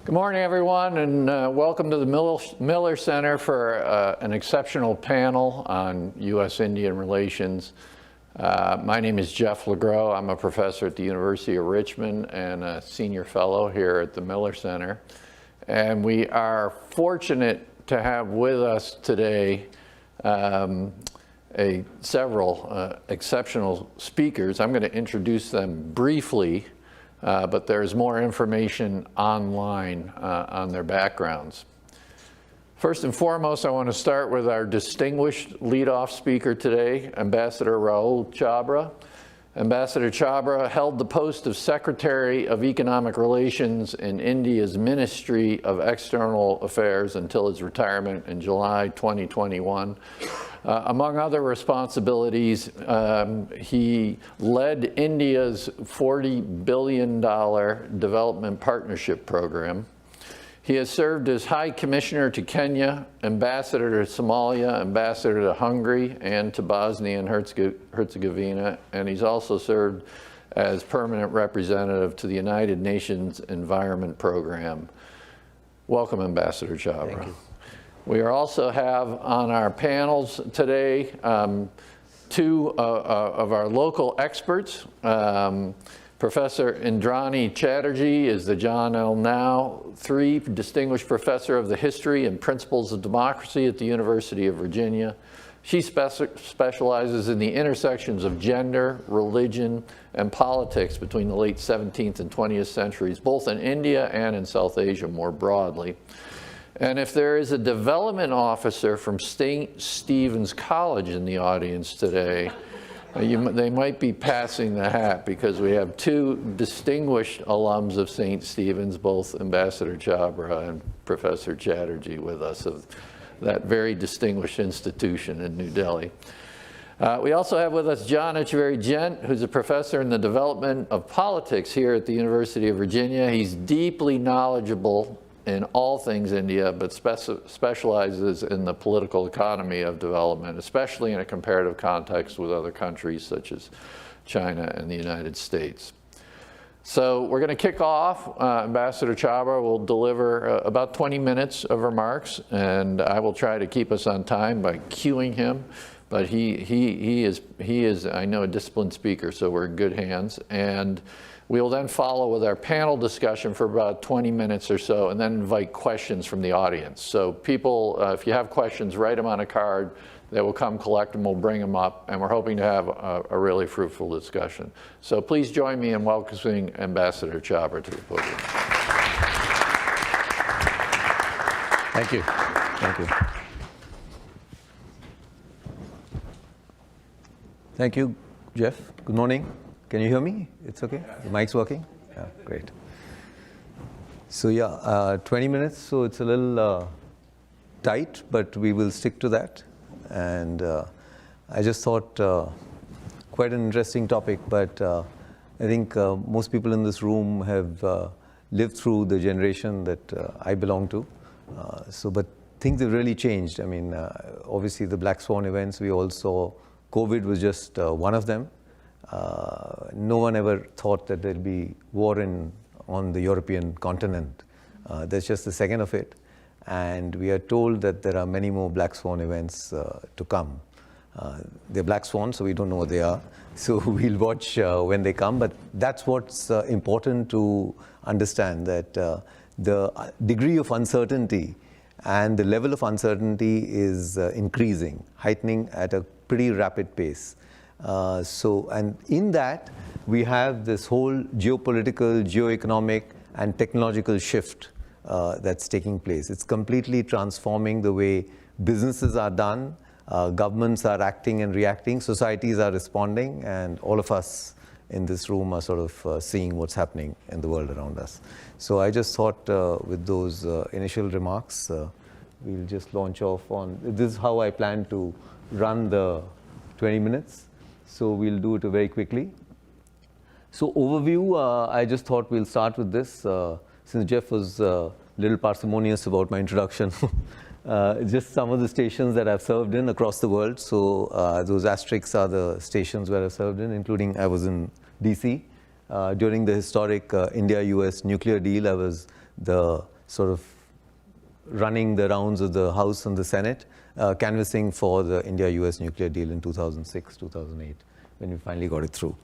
Good morning, everyone, and welcome to the Miller Center for an exceptional panel on U.S.-Indian relations. My name is Jeff Legro. I'm a professor at the University of Richmond and a senior fellow here at the Miller Center. And we are fortunate to have with us today several exceptional speakers. I'm going to introduce them briefly. But there's more information online on their backgrounds. First and foremost, I want to start with our distinguished leadoff speaker today, Ambassador Rahul Chhabra. Ambassador Chhabra held the post of Secretary of Economic Relations in India's Ministry of External Affairs until his retirement in July 2021. Among other responsibilities, he led India's $40 billion development partnership program. He has served as High Commissioner to Kenya, Ambassador to Somalia, Ambassador to Hungary, and to Bosnia and Herzegovina, and he's also served as Permanent Representative to the United Nations Environment Program. Welcome, Ambassador Chhabra. Thank you. We also have on our panels today two of our local experts. Professor Indrani Chatterjee is the John L. Now III Distinguished Professor of the History and Principles of Democracy at the University of Virginia. She specializes in the intersections of gender, religion, and politics between the late 17th and 20th centuries, both in India and in South Asia more broadly. And if there is a development officer from St. Stephen's College in the audience today, they might be passing the hat because we have two distinguished alums of St. Stephen's, both Ambassador Chhabra and Professor Chatterjee with us of that very distinguished institution in New Delhi. We also have with us John Echeverri-Gent, who's a professor in the development of politics here at the University of Virginia. He's deeply knowledgeable in all things India, but specializes in the political economy of development, especially in a comparative context with other countries such as China and the United States. So we're going to kick off. Ambassador Chhabra will deliver about 20 minutes of remarks, and I will try to keep us on time by cueing him. But he is, I know, a disciplined speaker, so we're in good hands. And we will then follow with our panel discussion for about 20 minutes or so, and then invite questions from the audience. So people, if you have questions, write them on a card. They will come collect them, we'll bring them up, and we're hoping to have a really fruitful discussion. So please join me in welcoming Ambassador Chhabra to the podium. Thank you. Thank you. Thank you, Jeff. Good morning. Can you hear me? It's okay? The mic's working? Yeah, great. So yeah, 20 minutes, so it's a little tight, but we will stick to that. And I just thought quite an interesting topic, but I think most people in this room have lived through the generation that I belong to. But things have really changed. I mean, obviously the Black Swan events we all saw, COVID was just one of them. No one ever thought that there'd be war on the European continent. That's just the second of it. And we are told that there are many more Black Swan events to come. They're Black Swans, so we don't know what they are. So we'll watch when they come. But that's what's important to understand, that the degree of uncertainty and the level of uncertainty is increasing, heightening at a pretty rapid pace. And in that, we have this whole geopolitical, geoeconomic, and technological shift that's taking place. It's completely transforming the way businesses are done, governments are acting and reacting, societies are responding, and all of us in this room are sort of seeing what's happening in the world around us. So I just thought with those initial remarks, we'll just launch off on, this is how I plan to run the 20 minutes. So we'll do it very quickly. So overview, I just thought we'll start with this. Since Jeff was a little parsimonious about my introduction, just some of the stations that I've served in across the world. So those asterisks are the stations where I've served in, including I was in DC. During the historic India-US nuclear deal, I was the sort of running the rounds of the House and the Senate, canvassing for the India-US nuclear deal in 2006, 2008, when we finally got it through.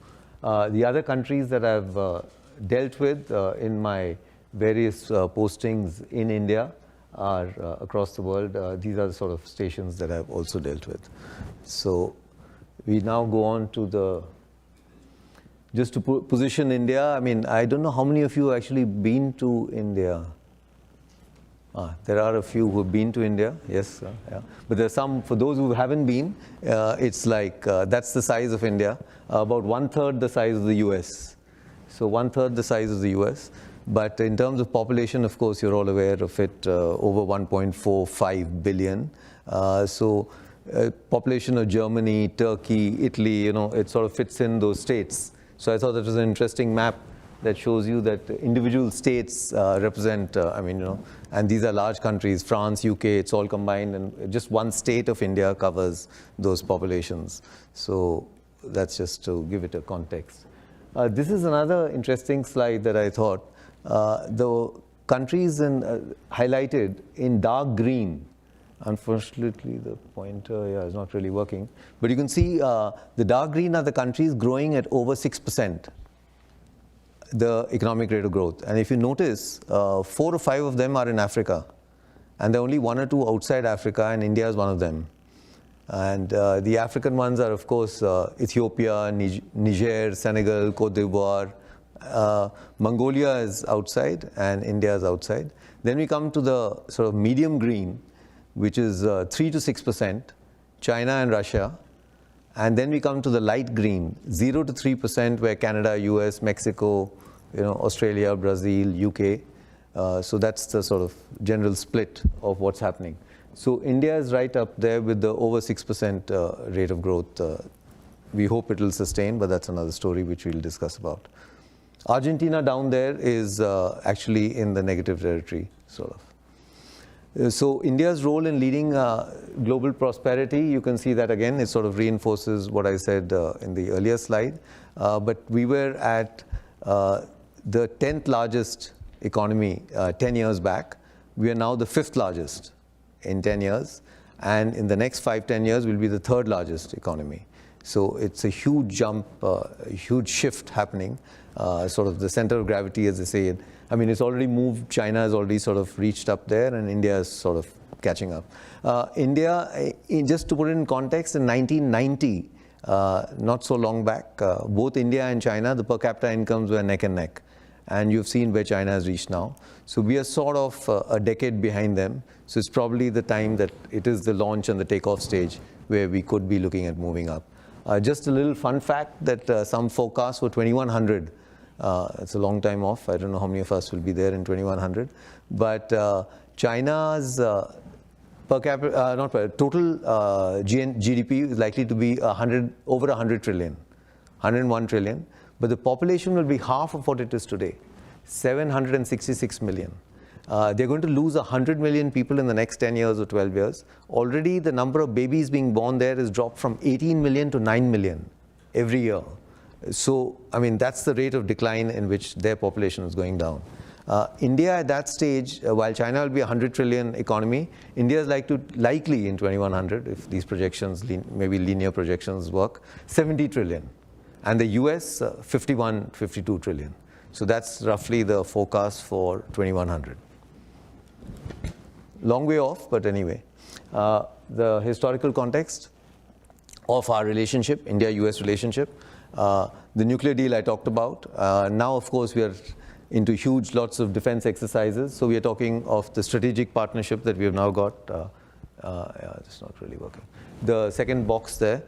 The other countries that I've dealt with in my various postings in India are across the world. These are the sort of stations that I've also dealt with. So we now go on to the, just to position India. I mean, I don't know how many of you have actually been to India. There are a few who have been to India, yes, yeah. But there are some, for those who haven't been, it's like, that's the size of India, about 1/3 the size of the US. So 1/3 the size of the US. But in terms of population, of course, you're all aware of it, over 1.45 billion. Population of Germany, Turkey, Italy, you know, it sort of fits in those states. So I thought that was an interesting map that shows you that individual states represent, I mean, you know, and these are large countries, France, UK, it's all combined, and just one state of India covers those populations. So that's just to give it a context. This is another interesting slide that I thought. The countries highlighted in dark green, unfortunately the pointer is not really working, but you can see the dark green are the countries growing at over 6%. The economic rate of growth. And if you notice, 4 or 5 of them are in Africa, and there are only 1 or 2 outside Africa, and India is one of them. And the African ones are, of course, Ethiopia, Niger, Senegal, Cote d'Ivoire. Mongolia is outside, and India is outside. Then we come to the sort of medium green, which is 3 to 6%, China and Russia. And then we come to the light green, 0 to 3%, where Canada, US, Mexico, you know, Australia, Brazil, UK. So that's the sort of general split of what's happening. So India is right up there with the over 6% rate of growth. We hope it will sustain, but that's another story which we'll discuss about. Argentina down there is actually in the negative territory, sort of. So India's role in leading global prosperity, you can see that again, it sort of reinforces what I said in the earlier slide. But we were at the 10th largest economy 10 years back. We are now the 5th largest in 10 years. And in the next 5-10 years, we'll be the 3rd largest economy. So it's a huge jump, a huge shift happening. Sort of the center of gravity, as they say. I mean, it's already moved. China has already sort of reached up there, and India is sort of catching up. India, just to put it in context, in 1990, not so long back, both India and China, the per capita incomes were neck and neck. And you've seen where China has reached now. So we are sort of a decade behind them. So it's probably the time that it is the launch and the takeoff stage where we could be looking at moving up. Just a little fun fact that some forecasts for 2100. It's a long time off. I don't know how many of us will be there in 2100. But China's per capita, total GDP is likely to be over 100 trillion, 101 trillion. But the population will be half of what it is today, 766 million. They're going to lose 100 million people in the next 10 years or 12 years. Already the number of babies being born there has dropped from 18 million to 9 million every year. So, I mean, that's the rate of decline in which their population is going down. India at that stage, while China will be a 100 trillion economy, India is likely in 2100, if these projections, maybe linear projections work, 70 trillion. And the US, 52 trillion. So that's roughly the forecast for 2100. Long way off, but anyway. The historical context of our relationship, India-US relationship. The nuclear deal I talked about. Now, of course, we are into huge lots of defense exercises. So we are talking of the strategic partnership that we have now got. It's not really working. The second box there,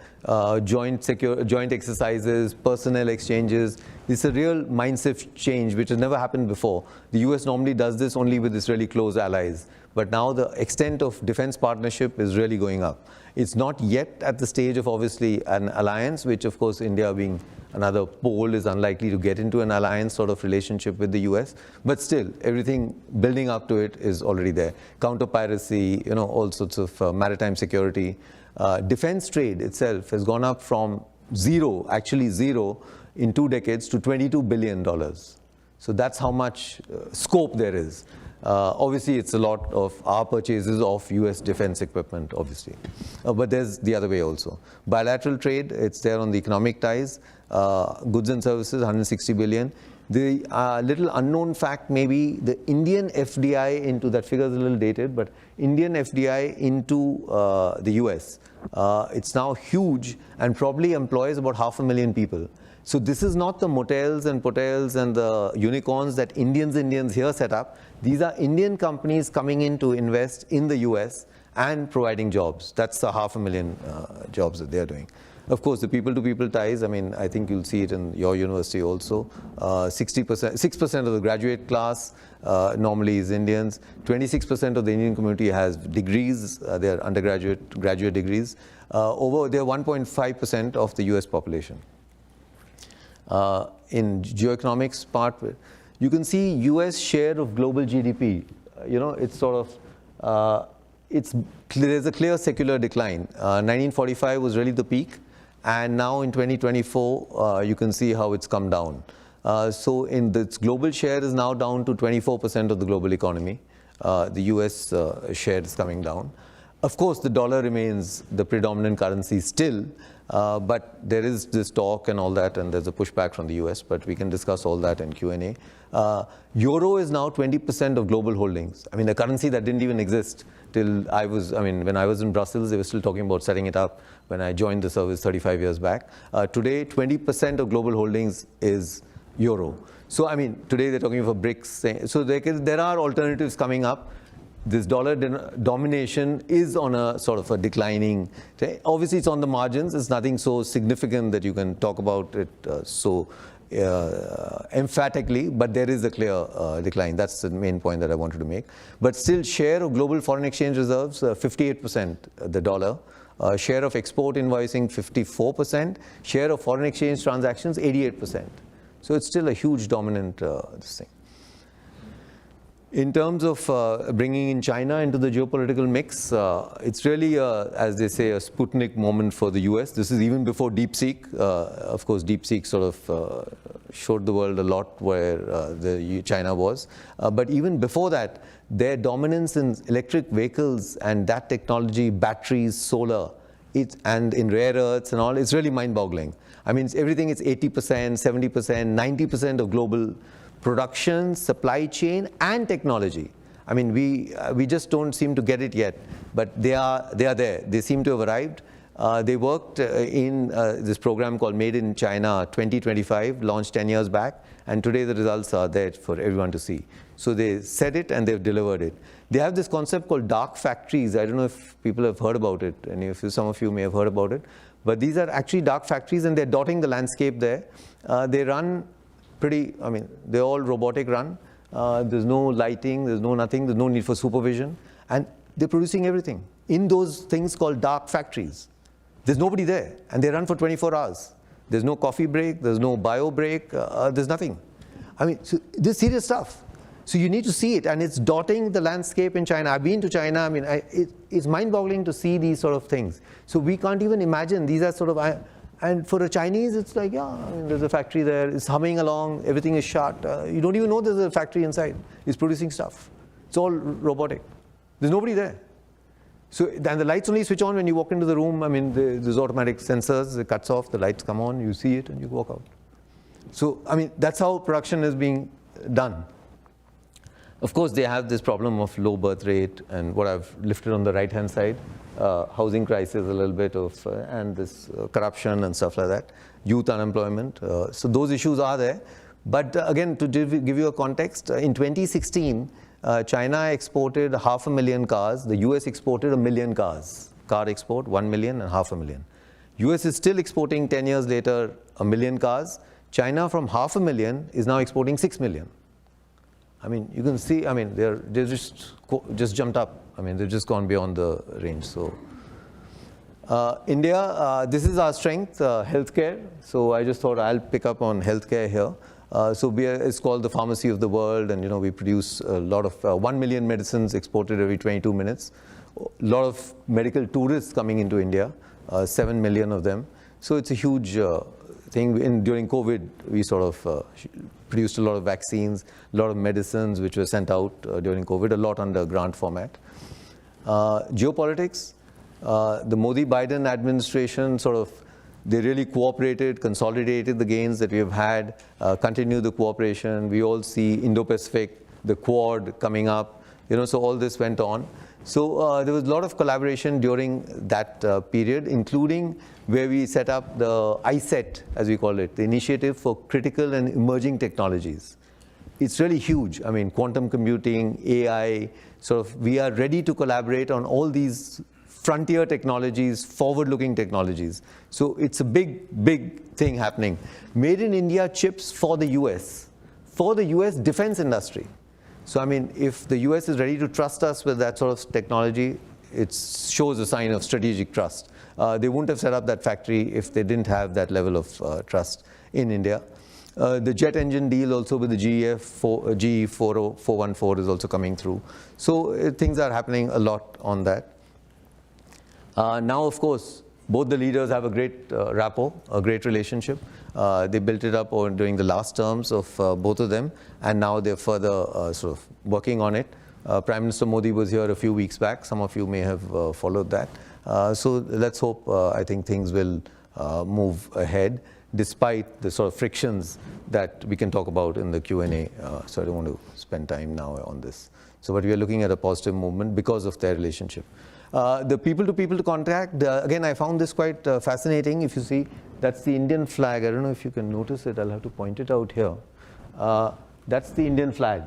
joint exercises, personnel exchanges. This is a real mindset change which has never happened before. The US normally does this only with its really close allies. But now the extent of defense partnership is really going up. It's not yet at the stage of obviously an alliance, which of course India being another pole is unlikely to get into an alliance sort of relationship with the US. But still, everything building up to it is already there. Counter-piracy, you know, all sorts of maritime security. Defense trade itself has gone up from zero, actually zero, in 2 decades to $22 billion. So that's how much scope there is. Obviously, it's a lot of our purchases of US defense equipment, obviously. But there's the other way also. Bilateral trade, it's there on the economic ties. Goods and services, 160 billion. The little unknown fact maybe the Indian FDI into, that figure is a little dated, but Indian FDI into the US, it's now huge and probably employs about 500,000 people. So this is not the motels and potels and the unicorns that Indians here set up. These are Indian companies coming in to invest in the US and providing jobs. That's the 500,000 jobs that they're doing. Of course, the people-to-people ties, I mean, I think you'll see it in your university also. 6% of the graduate class normally is Indians. 26% of the Indian community has degrees, they're graduate degrees. They're 1.5% of the US population. In geoeconomics part, you can see US share of global GDP. It's sort of, there's a clear secular decline. 1945 was really the peak. And now in 2024, you can see how it's come down. So its global share is now down to 24% of the global economy. The US share is coming down. Of course, the dollar remains the predominant currency still, but there is this talk and all that, and there's a pushback from the US, but we can discuss all that in Q&A. Euro is now 20% of global holdings. I mean, a currency that didn't even exist till when I was in Brussels, they were still talking about setting it up when I joined the service 35 years back. Today, 20% of global holdings is euro. So, I mean, today they're talking for BRICS. So there are alternatives coming up. This dollar domination is on a sort of a declining. Obviously, it's on the margins. It's nothing so significant that you can talk about it so emphatically, but there is a clear decline. That's the main point that I wanted to make. But still, share of global foreign exchange reserves, 58%, the dollar. Share of export invoicing, 54%. Share of foreign exchange transactions, 88%. So it's still a huge dominant this thing. In terms of bringing in China into the geopolitical mix, it's really, as they say, a Sputnik moment for the US. This is even before DeepSeek. Of course, DeepSeek sort of showed the world a lot where China was. But even before that, their dominance in electric vehicles and that technology, batteries, solar, and in rare earths and all, it's really mind-boggling. I mean, everything is 80%, 70%, 90% of global production, supply chain, and technology. I mean, we just don't seem to get it yet, but they are there. They seem to have arrived. They worked in this program called Made in China 2025, launched 10 years back, and today the results are there for everyone to see. So they said it and they've delivered it. They have this concept called dark factories. I don't know if people have heard about it, and some of you may have heard about it, but these are actually dark factories and they're dotting the landscape there. They run they're all robotic run. There's no lighting, there's no nothing, there's no need for supervision. And they're producing everything in those things called dark factories. There's nobody there, and they run for 24 hours. There's no coffee break, there's no bio break, there's nothing. I mean, so this is serious stuff. So you need to see it, and it's dotting the landscape in China. I've been to China, I mean, it's mind-boggling to see these sort of things. So we can't even imagine, these are sort of, and for a Chinese, it's like, yeah, I mean, there's a factory there, it's humming along, everything is shut. You don't even know there's a factory inside. It's producing stuff. It's all robotic. There's nobody there. So, and the lights only switch on when you walk into the room. I mean, there's automatic sensors, it cuts off, the lights come on, you see it, and you walk out. So, I mean, that's how production is being done. Of course, they have this problem of low birth rate, and what I've lifted on the right-hand side, housing crisis a little bit of, and this corruption and stuff like that, youth unemployment. So those issues are there. But again, to give you a context, in 2016, China exported 500,000 cars. The US exported 1 million cars. Car export, 1 million and 500,000. US is still exporting 10 years later 1 million cars. China from 500,000 is now exporting 6 million. I mean, you can see, I mean, they're just jumped up. I mean, they've just gone beyond the range. So, India, this is our strength, healthcare. So I just thought I'll pick up on healthcare here. So it's called the pharmacy of the world, and we produce a lot of 1 million medicines exported every 22 minutes. A lot of medical tourists coming into India, 7 million of them. So it's a huge thing. During COVID, we sort of produced a lot of vaccines, a lot of medicines which were sent out during COVID, a lot under grant format. Geopolitics, the Modi-Biden administration they really cooperated, consolidated the gains that we have had, continued the cooperation. We all see Indo-Pacific, the Quad coming up, so all this went on. So there was a lot of collaboration during that period, including where we set up the ICET, as we call it, the Initiative for Critical and Emerging Technologies. It's really huge. I mean, quantum computing, AI, we are ready to collaborate on all these frontier technologies, forward-looking technologies. So it's a big, big thing happening. Made in India chips for the US defense industry. So I mean, if the US is ready to trust us with that sort of technology, it shows a sign of strategic trust. They wouldn't have set up that factory if they didn't have that level of trust in India. The jet engine deal also with the GE 414 is also coming through. So things are happening a lot on that. Now, of course, both the leaders have a great rapport, a great relationship. They built it up during the last terms of both of them, and now they're further working on it. Prime Minister Modi was here a few weeks back. Some of you may have followed that. So let's hope, I think things will move ahead, despite the frictions that we can talk about in the Q&A. So I don't want to spend time now on this. So, but we are looking at a positive movement because of their relationship. The people-to-people contact, again, I found this quite fascinating. If you see, that's the Indian flag. I don't know if you can notice it. I'll have to point it out here. That's the Indian flag.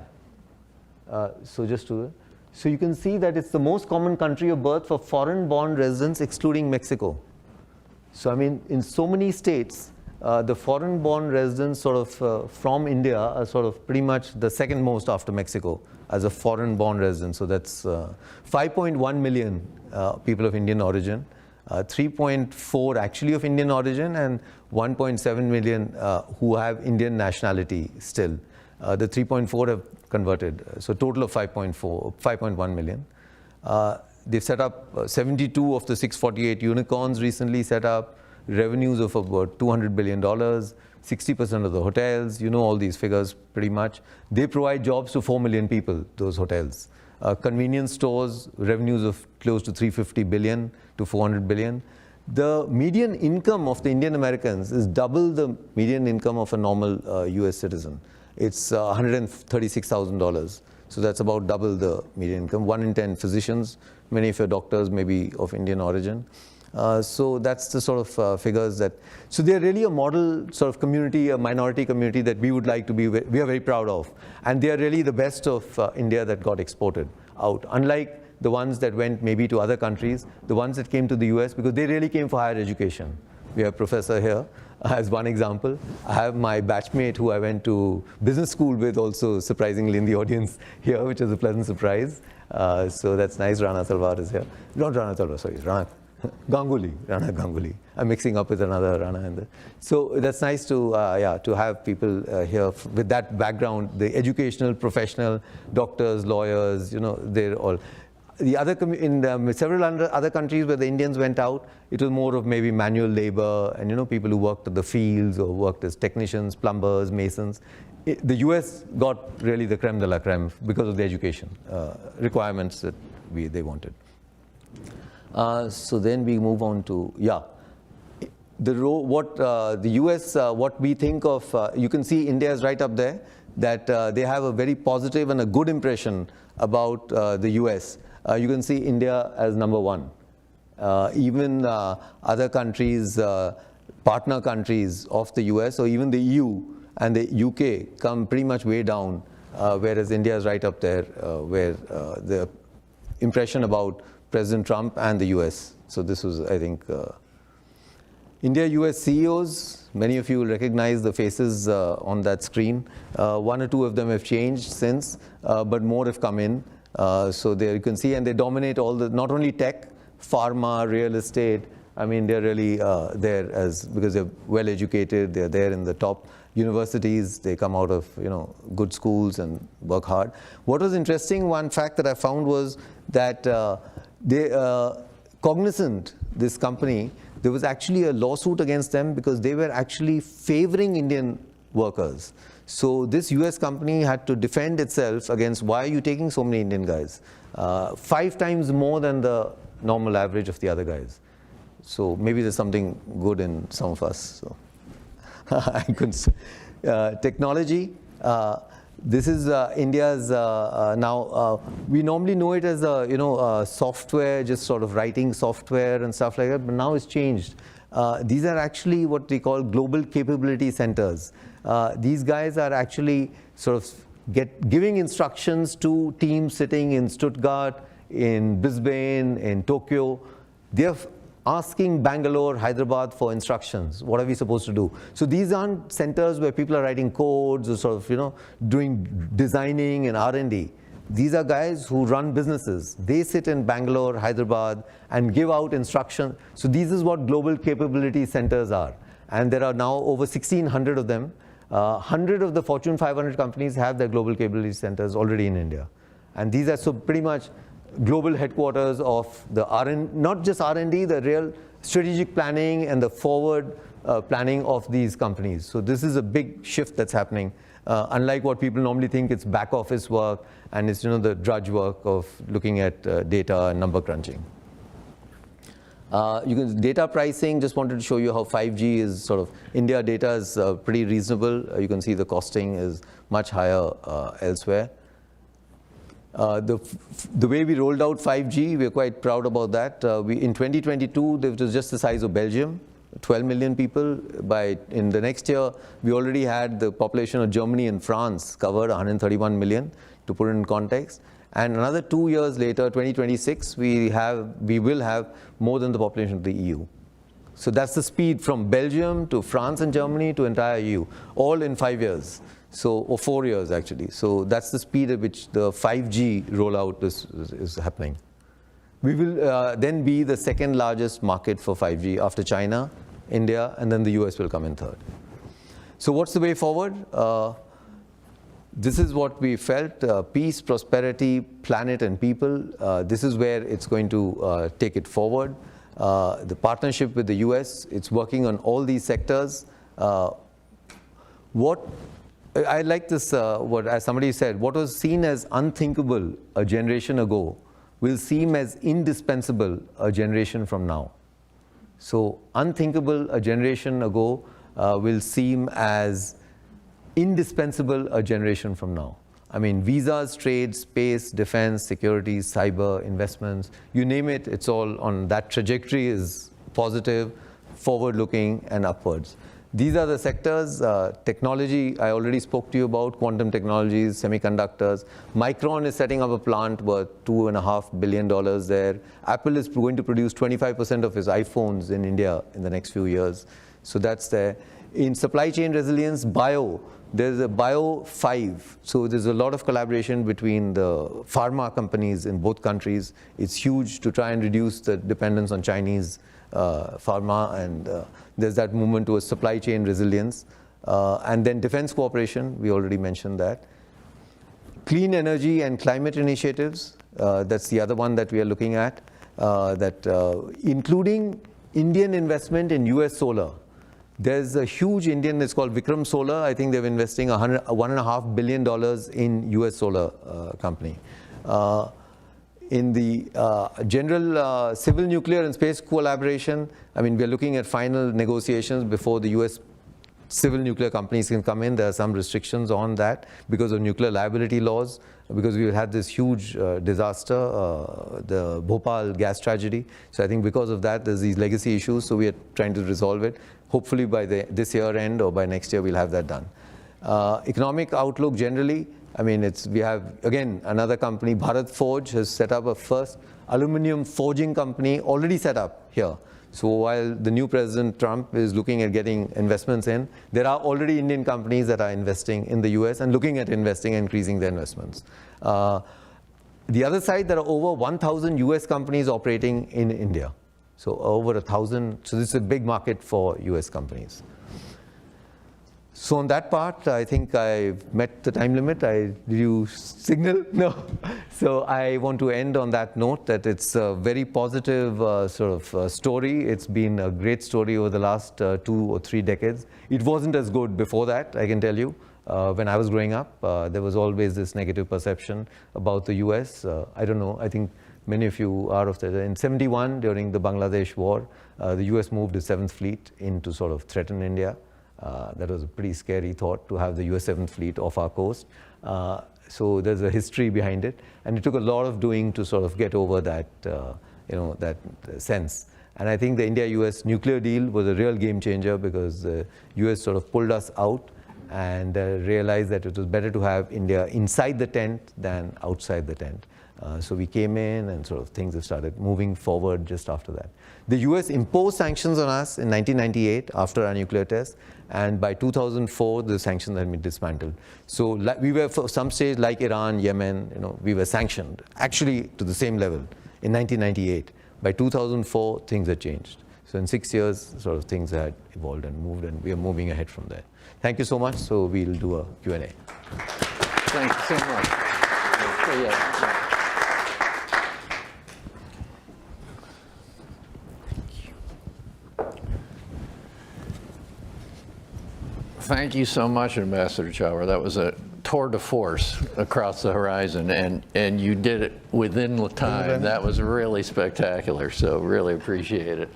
So you can see that it's the most common country of birth for foreign-born residents, excluding Mexico. So I mean, in so many states, the foreign-born residents from India are pretty much the second most after Mexico as a foreign-born resident. So that's 5.1 million people of Indian origin, 3.4 actually of Indian origin, and 1.7 million who have Indian nationality still. The 3.4 have converted, so total of 5.1 million. They've set up 72 of the 648 unicorns recently set up, revenues of about $200 billion, 60% of the hotels, all these figures pretty much. They provide jobs to 4 million people, those hotels. Convenience stores, revenues of close to 350 billion to 400 billion. The median income of the Indian Americans is double the median income of a normal US citizen. It's $136,000. So that's about double the median income. 1 in 10 physicians, many of your doctors may be of Indian origin. So that's the figures that, so they're really a model community, a minority community that we would like to be, we are very proud of. And they are really the best of India that got exported out. Unlike the ones that went maybe to other countries, the ones that came to the US, because they really came for higher education. We have a professor here as one example. I have my batchmate who I went to business school with also surprisingly in the audience here, which is a pleasant surprise. So that's nice. Rana Talwar is here. Not Rana Talwar, sorry, Rana Rana Ganguly. I'm mixing up with another Rana in there. So that's nice to have people here with that background, the educational, professional, doctors, lawyers, they're all. The other in several other countries where the Indians went out, it was more of maybe manual labor and people who worked at the fields or worked as technicians, plumbers, masons. The US got really the creme de la creme because of the education requirements that they wanted. So then we move on to, the US, what we think of, you can see India is right up there, that they have a very positive and a good impression about the US. You can see India as number 1. Even other countries, partner countries of the US, or even the EU and the UK come pretty much way down, whereas India is right up there, where the impression about President Trump and the US. So this was, I think, India-US CEOs, many of you will recognize the faces on that screen. 1 or 2 of them have changed since, but more have come in. So there you can see, and they dominate all the, not only tech, pharma, real estate. I mean, they're really there because they're well educated, they're there in the top universities, they come out of good schools and work hard. What was interesting, one fact that I found was that Cognizant, this company, there was actually a lawsuit against them because they were actually favoring Indian workers. So this US company had to defend itself against, why are you taking so many Indian guys? 5 times more than the normal average of the other guys. So maybe there's something good in some of us. So I couldn't say. Technology. This is India's now. We normally know it as software, just sort of writing software and stuff like that. But now it's changed. These are actually what we call global capability centers. These guys are actually sort of giving instructions to teams sitting in Stuttgart, in Brisbane, in Tokyo. They're asking Bangalore, Hyderabad for instructions. What are we supposed to do? So these aren't centers where people are writing codes or sort of, doing designing and R&D. These are guys who run businesses. They sit in Bangalore, Hyderabad, and give out instruction. So this is what global capability centers are. And there are now over 1,600 of them. 100 of the Fortune 500 companies have their global capability centers already in India. And these are so pretty much global headquarters of the R&D, not just R&D, the real strategic planning and the forward planning of these companies. So this is a big shift that's happening. Unlike what people normally think, it's back office work and it's the drudge work of looking at data and number crunching. Data pricing, just wanted to show you how 5G is sort of, India data is pretty reasonable. You can see the costing is much higher elsewhere. The way we rolled out 5G, we're quite proud about that. In 2022, it was just the size of Belgium, 12 million people. In the next year, we already had the population of Germany and France covered, 131 million, to put it in context. And another 2 years later, 2026, we will have more than the population of the EU. So that's the speed from Belgium to France and Germany to entire EU, all in 5 years. Or 4 years actually. So that's the speed at which the 5G rollout is happening. We will then be the second largest market for 5G after China, India, and then the US will come in third. So what's the way forward? This is what we felt, peace, prosperity, planet and people. This is where it's going to take it forward. The partnership with the US, it's working on all these sectors. I like this, as somebody said, what was seen as unthinkable a generation ago will seem as indispensable a generation from now. So unthinkable a generation ago will seem as indispensable a generation from now. I mean, visas, trade, space, defense, security, cyber, investments, you name it, it's all on that trajectory is positive, forward-looking, and upwards. These are the sectors. Technology, I already spoke to you about, quantum technologies, semiconductors. Micron is setting up a plant worth $2.5 billion there. Apple is going to produce 25% of its iPhones in India in the next few years. So that's there. In supply chain resilience, there's a Bio 5. So there's a lot of collaboration between the pharma companies in both countries. It's huge to try and reduce the dependence on Chinese pharma, and there's that movement towards supply chain resilience. And then defense cooperation, we already mentioned that. Clean energy and climate initiatives, that's the other one that we are looking at, including Indian investment in US solar. There's a huge Indian, it's called Vikram Solar. I think they're investing $1.5 billion in US solar company. In the general civil, nuclear, and space collaboration, I mean, we're looking at final negotiations before the US civil nuclear companies can come in. There are some restrictions on that because of nuclear liability laws, because we had this huge disaster, the Bhopal gas tragedy. So I think because of that, there's these legacy issues, so we are trying to resolve it. Hopefully by this year end or by next year, we'll have that done. Economic outlook generally, I mean, we have, again, another company, Bharat Forge, has set up a first aluminum forging company already set up here. So while the new President Trump is looking at getting investments in, there are already Indian companies that are investing in the US and looking at investing and increasing their investments. The other side, there are over 1,000 US companies operating in India. So over 1,000, so this is a big market for US companies. So on that part, I think I've met the time limit. Did you signal? No. So I want to end on that note that it's a very positive sort of story. It's been a great story over the last 2 or 3 decades. It wasn't as good before that, I can tell you. when I was growing up, there was always this negative perception about the US. I don't know, I think many of you are of that. In 71, during the Bangladesh war, the US moved its 7th Fleet in to sort of threaten India. That was a pretty scary thought, to have the US 7th Fleet off our coast. So there's a history behind it, and it took a lot of doing to sort of get over that, that sense. And I think the India-US nuclear deal was a real game changer, because the US sort of pulled us out and realized that it was better to have India inside the tent than outside the tent. So we came in, and sort of things have started moving forward just after that. The US imposed sanctions on us in 1998 after our nuclear test, and by 2004 the sanctions had been dismantled. So we were, for some stage, like Iran, Yemen, we were sanctioned, actually to the same level in 1998. By 2004 things had changed. So in 6 years sort of things had evolved and moved, and we are moving ahead from there. Thank you so much. So we'll do a Q&A. Thank you so much. Thank you so much, Ambassador Chhabra. That was a tour de force across the horizon, and you did it within the time. That was really spectacular, so really appreciate it.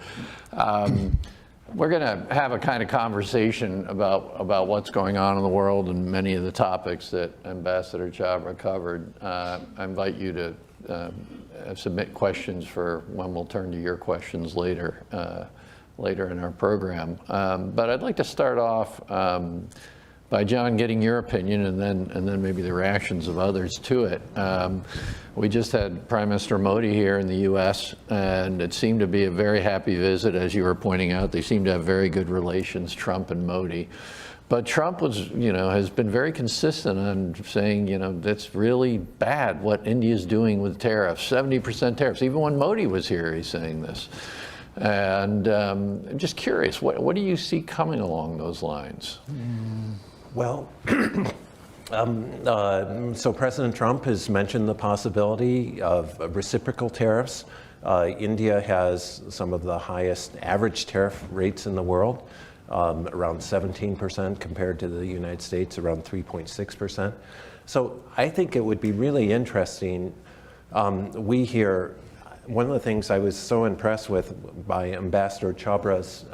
We're going to have a kind of conversation about what's going on in the world and many of the topics that Ambassador Chhabra covered. I invite you to submit questions for when we'll turn to your questions later in our program. But I'd like to start off by John getting your opinion, and then maybe the reactions of others to it. We just had Prime Minister Modi here in the U.S., and it seemed to be a very happy visit, as you were pointing out. They seem to have very good relations, Trump and Modi. But Trump has been very consistent on saying, that's really bad what India's doing with tariffs, 70% tariffs. Even when Modi was here, he's saying this. And I'm just curious, what do you see coming along those lines? Well, so President Trump has mentioned the possibility of reciprocal tariffs. India has some of the highest average tariff rates in the world, around 17% compared to the United States, around 3.6%. So I think it would be really interesting. We hear, one of the things I was so impressed with by Ambassador Chhabra's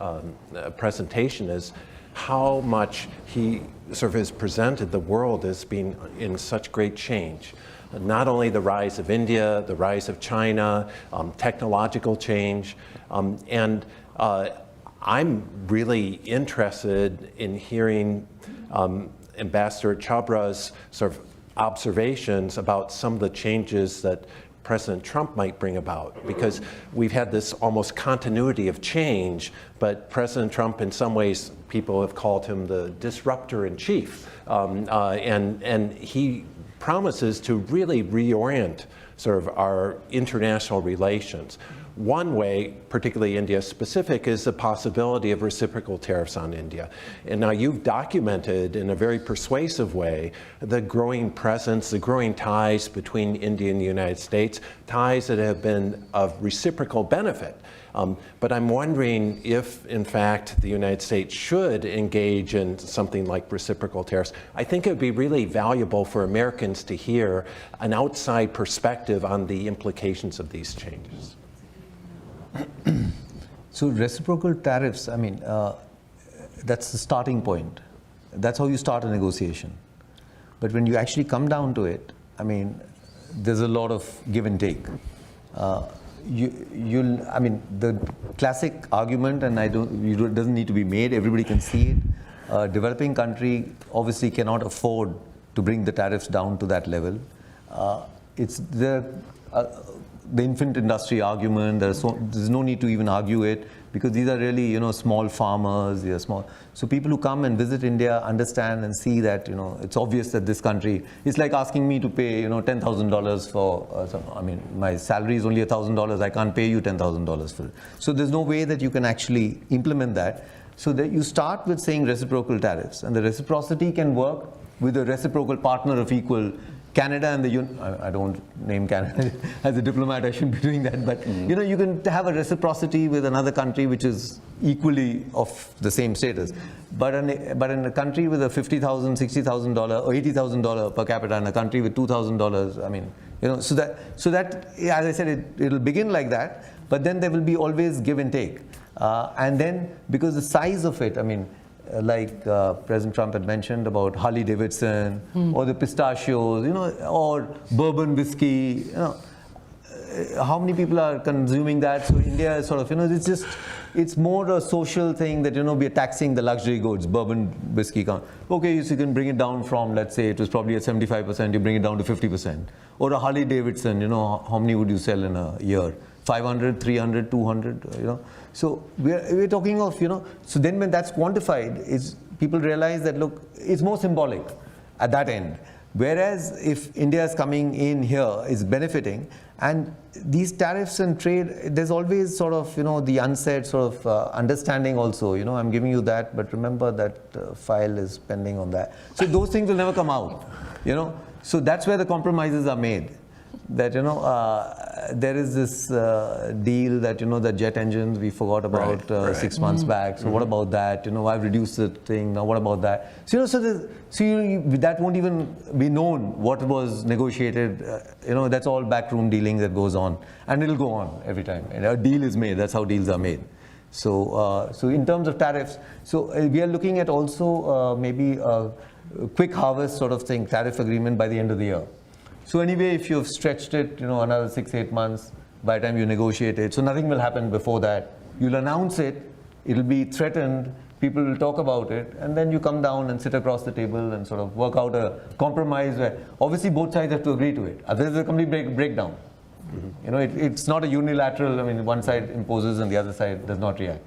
presentation is how much he sort of has presented the world as being in such great change. Not only the rise of India, the rise of China, technological change, and I'm really interested in hearing Ambassador Chhabra's sort of observations about some of the changes that President Trump might bring about, because we've had this almost continuity of change, but President Trump, in some ways, people have called him the disruptor in chief, and he promises to really reorient sort of our international relations. One way, particularly India-specific, is the possibility of reciprocal tariffs on India. And now you've documented in a very persuasive way the growing presence, the growing ties between India and the United States, ties that have been of reciprocal benefit. But I'm wondering if, in fact, the United States should engage in something like reciprocal tariffs. I think it would be really valuable for Americans to hear an outside perspective on the implications of these changes. So reciprocal tariffs, I mean, that's the starting point. That's how you start a negotiation. But when you actually come down to it, I mean, there's a lot of give and take. I mean, the classic argument, and it doesn't need to be made, everybody can see it. A developing country obviously cannot afford to bring the tariffs down to that level. It's the infant industry argument. There's no need to even argue it, because these are really, small farmers. They are small. So people who come and visit India understand and see that, it's obvious that this country, it's like asking me to pay, $10,000 for, I mean, my salary is only $1,000. I can't pay you $10,000 for it. So there's no way that you can actually implement that. So that you start with saying reciprocal tariffs, and the reciprocity can work with a reciprocal partner of equal Canada and I don't name Canada as a diplomat, I shouldn't be doing that, but you know, you can have a reciprocity with another country which is equally of the same status. But in a country with a $50,000, $60,000 or $80,000 per capita, and a country with $2,000, I mean, you know, so that as I said, it'll begin like that, but then there will be always give and take. And then because the size of it, I mean, like President Trump had mentioned about Harley Davidson or the pistachios, you know, or bourbon whiskey, you know, how many people are consuming that? So India is sort of, you know, it's more a social thing that, you know, we are taxing the luxury goods, bourbon whiskey. Okay, so you can bring it down from, let's say it was probably at 75%, you bring it down to 50%. Or a Harley Davidson, you know, how many would you sell in a year? 500, 300, 200, you know. So we're talking of, you know, so then when that's quantified, people realize that, look, it's more symbolic at that end. Whereas if India is coming in here, is benefiting, and these tariffs and trade, there's always sort of, you know, the unsaid sort of understanding also, you know, I'm giving you that, but remember that file is pending on that. So those things will never come out, you know. So that's where the compromises are made. That, you know, there is this deal that, you know, the jet engines we forgot about right. 6 months back. So what about that? You know, I've reduced the thing. Now what about that? So, you know, that won't even be known what was negotiated. You know, that's all backroom dealing that goes on, and it'll go on every time. And a deal is made. That's how deals are made. So, so in terms of tariffs, so we are looking at also maybe a quick harvest sort of thing, tariff agreement by the end of the year. So anyway, if you've stretched it, you know, another 6-8 months, by the time you negotiate it, so nothing will happen before that. You'll announce it, it'll be threatened, people will talk about it, and then you come down and sit across the table and sort of work out a compromise where obviously both sides have to agree to it. Otherwise, there's a complete breakdown. You know, it's not a unilateral, I mean, one side imposes and the other side does not react.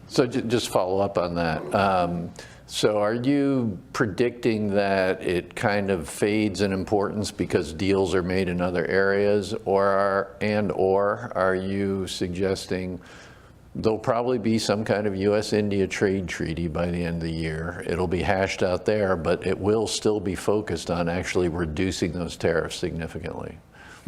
So just follow up on that. So are you predicting that it kind of fades in importance because deals are made in other areas, or are you suggesting there'll probably be some kind of US-India trade treaty by the end of the year? It'll be hashed out there, but it will still be focused on actually reducing those tariffs significantly.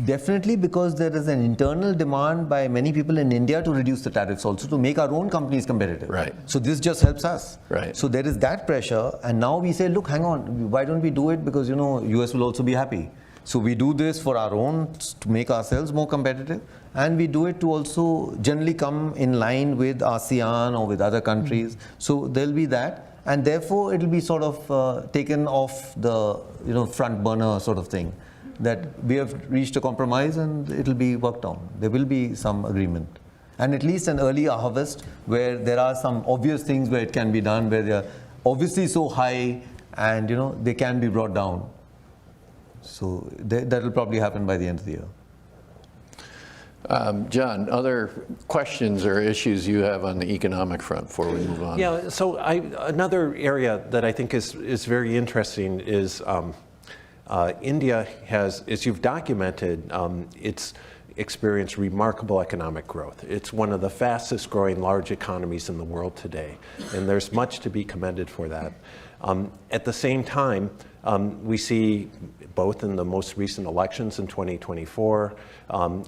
Definitely, because there is an internal demand by many people in India to reduce the tariffs also, to make our own companies competitive. Right. So this just helps us. Right. So there is that pressure, and now we say, look, hang on, why don't we do it? Because, you know, US will also be happy. So we do this for our own, to make ourselves more competitive, and we do it to also generally come in line with ASEAN or with other countries. So there'll be that, and therefore it'll be sort of taken off the, you know, front burner sort of thing. That we have reached a compromise and it'll be worked on. There will be some agreement. And at least an early harvest where there are some obvious things where it can be done, where they are obviously so high and, you know, they can be brought down. So that will probably happen by the end of the year. John, other questions or issues you have on the economic front before we move on? Yeah, so another area that I think is very interesting is India has, as you've documented, it's experienced remarkable economic growth. It's one of the fastest growing large economies in the world today, and there's much to be commended for that. At the same time, we see both in the most recent elections in 2024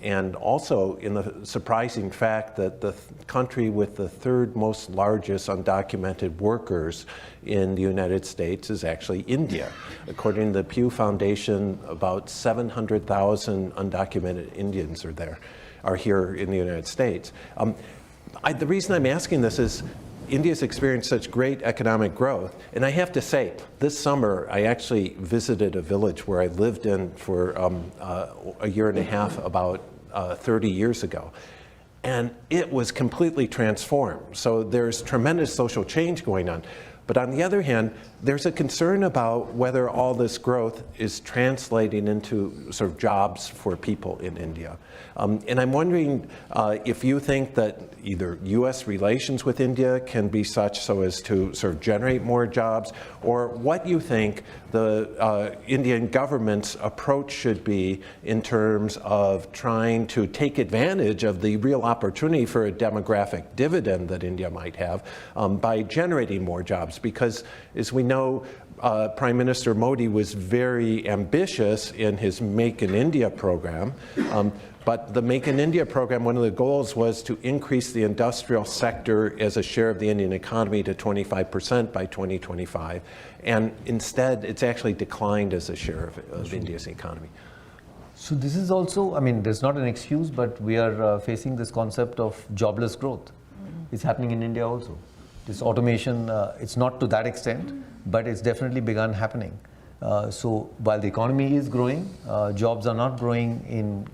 and also in the surprising fact that the country with the third most largest undocumented workers in the United States is actually India. According to the Pew Foundation, about 700,000 undocumented Indians are here in the United States. The reason I'm asking this is India's experienced such great economic growth. And I have to say, this summer, I actually visited a village where I lived in for a year and a half, about 30 years ago. And it was completely transformed. So there's tremendous social change going on. But on the other hand, there's a concern about whether all this growth is translating into sort of jobs for people in India. And I'm wondering if you think that either US relations with India can be such so as to sort of generate more jobs, or what you think the Indian government's approach should be in terms of trying to take advantage of the real opportunity for a demographic dividend that India might have by generating more jobs. Because as we know, Prime Minister Modi was very ambitious in his Make in India program. But the Make in India program, one of the goals was to increase the industrial sector as a share of the Indian economy to 25% by 2025. And instead, it's actually declined as a share of India's economy. So this is also, I mean, there's not an excuse, but we are facing this concept of jobless growth. It's happening in India also. This automation, it's not to that extent, but it's definitely begun happening. So while the economy is growing, jobs are not growing in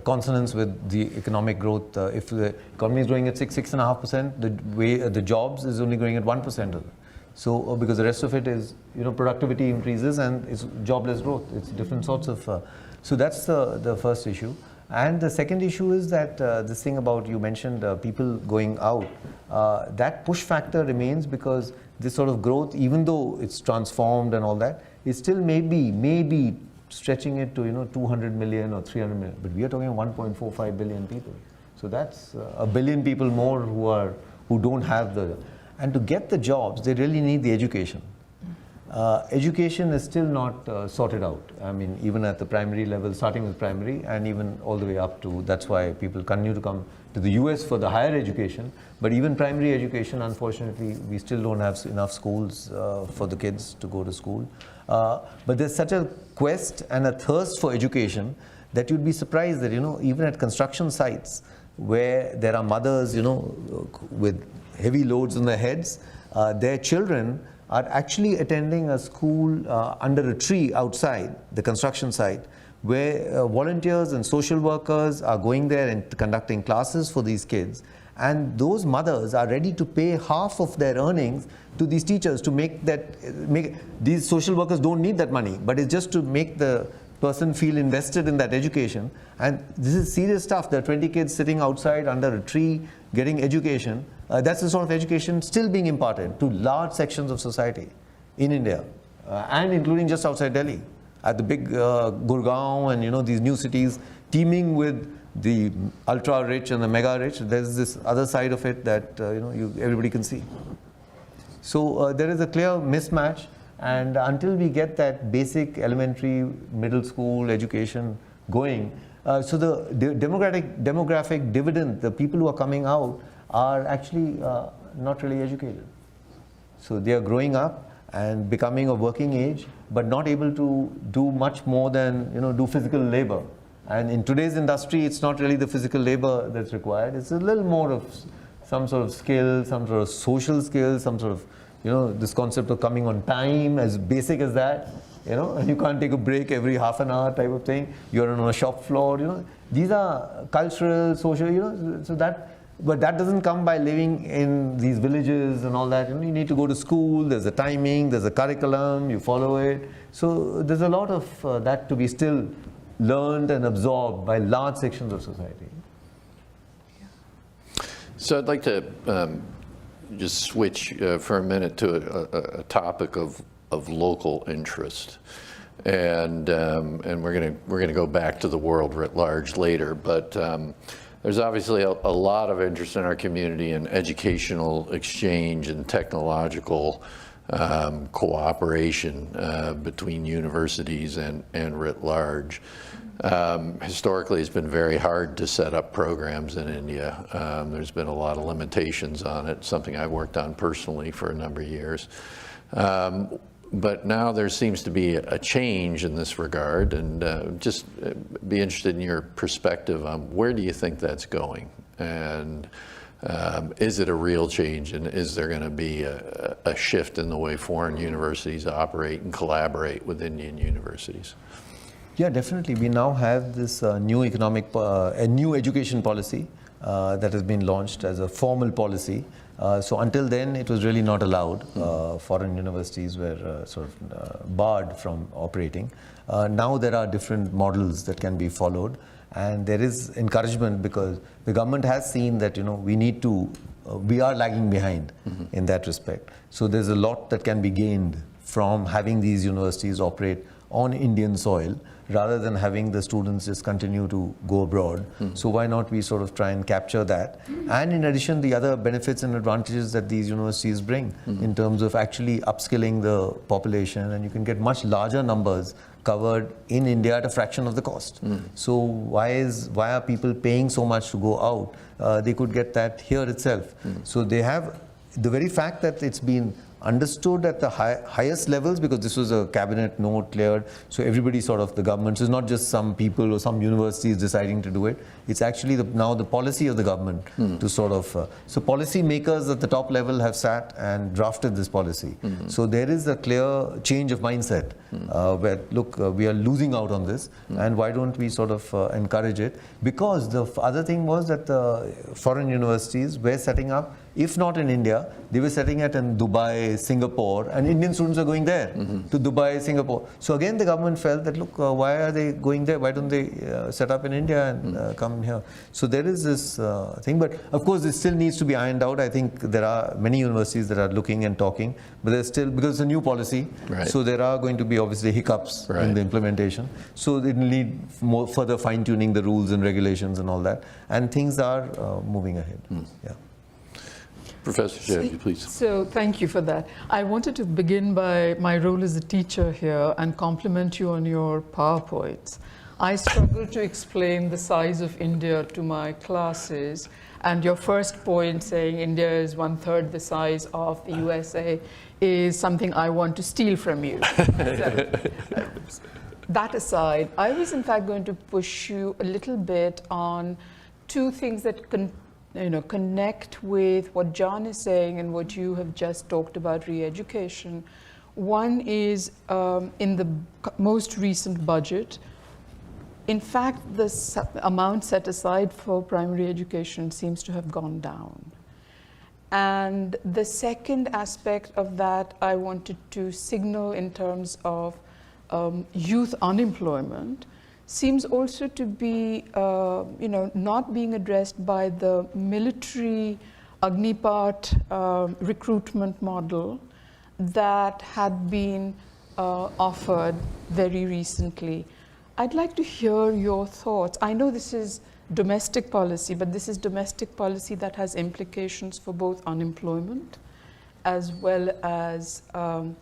consonance with the economic growth. If the economy is growing at 6.5%, the jobs is only growing at 1%. So because the rest of it is, productivity increases and it's jobless growth. It's different sorts of. So that's the first issue. And the second issue is that this thing about, you mentioned people going out, that push factor remains, because this sort of growth, even though it's transformed and all that, it still maybe stretching it to 200 million or 300 million, but we are talking 1.45 billion people. So that's a billion people more who don't have and to get the jobs, they really need the education. Education is still not sorted out. I mean, even at the primary level, starting with primary and even all the way up to, that's why people continue to come to the US for the higher education. But even primary education, unfortunately, we still don't have enough schools for the kids to go to school. But there's such a quest and a thirst for education that you'd be surprised that, even at construction sites where there are mothers, with heavy loads on their heads, their children are actually attending a school under a tree outside the construction site, where volunteers and social workers are going there and conducting classes for these kids. And those mothers are ready to pay half of their earnings to these teachers to make these social workers don't need that money, but it's just to make the person feel invested in that education. And this is serious stuff. There are 20 kids sitting outside under a tree getting education. That's the sort of education still being imparted to large sections of society in India, and including just outside Delhi, at the big Gurgaon and these new cities teeming with the ultra rich and the mega rich. There's this other side of it that everybody can see. So there is a clear mismatch, and until we get that basic elementary middle school education going, so the demographic dividend, the people who are coming out are actually not really educated. So they are growing up and becoming a working age, but not able to do much more than do physical labor. And in today's industry, it's not really the physical labor that's required. It's a little more of some sort of skill, some sort of social skill, some sort of, this concept of coming on time, as basic as that, and you can't take a break every half an hour type of thing. You're on a shop floor, These are cultural, social, so that, but that doesn't come by living in these villages and all that. You need to go to school, there's a timing, there's a curriculum, you follow it. So there's a lot of that to be still learned and absorbed by large sections of society. So I'd like to just switch for a minute to a topic of local interest, and we're gonna go back to the world writ large later, but there's obviously a lot of interest in our community in educational exchange and technological cooperation between universities and writ large. Historically, it's been very hard to set up programs in India. There's been a lot of limitations on it, something I worked on personally for a number of years. But now there seems to be a change in this regard, and just be interested in your perspective on where do you think that's going? And is it a real change, and is there going to be a shift in the way foreign universities operate and collaborate with Indian universities? Yeah, definitely. We now have this new a new education policy that has been launched as a formal policy. So until then, it was really not allowed. Foreign universities were sort of barred from operating. Now there are different models that can be followed, and there is encouragement because the government has seen that we are lagging behind in that respect. So there's a lot that can be gained from having these universities operate on Indian soil. rather than having the students just continue to go abroad. So why not we sort of try and capture that? And in addition, the other benefits and advantages that these universities bring in terms of actually upskilling the population, and you can get much larger numbers covered in India at a fraction of the cost. So why are people paying so much to go out? They could get that here itself. So they have the very fact that it's been understood at the highest levels, because this was a cabinet note cleared, so everybody sort of, the government, so it's not just some people or some universities deciding to do it, it's actually now the policy of the government to sort of, so policy makers at the top level have sat and drafted this policy. So there is a clear change of mindset where, look, we are losing out on this, and why don't we sort of encourage it? Because the other thing was that the foreign universities were setting up, if not in India, they were setting it in Dubai, Singapore, and Indian students are going there to Dubai, Singapore. So again, the government felt that, look, why are they going there? Why don't they set up in India and come here? So there is this thing, but of course, this still needs to be ironed out. I think there are many universities that are looking and talking, but there's still, because it's a new policy, so there are going to be obviously hiccups in the implementation. So it will need more further fine-tuning the rules and regulations and all that, and things are moving ahead. Yeah. Professor Chatterjee, please. So thank you for that. I wanted to begin by my role as a teacher here and compliment you on your PowerPoints. I struggle to explain the size of India to my classes, and your first point saying India is 1/3 the size of the USA is something I want to steal from you. So, that aside, I was in fact going to push you a little bit on two things that connect with what John is saying and what you have just talked about, re-education. One is in the most recent budget, in fact, the amount set aside for primary education seems to have gone down. And the second aspect of that I wanted to signal in terms of youth unemployment seems also to be, not being addressed by the military Agnipat recruitment model that had been offered very recently. I'd like to hear your thoughts. I know this is domestic policy, but this is domestic policy that has implications for both unemployment as well as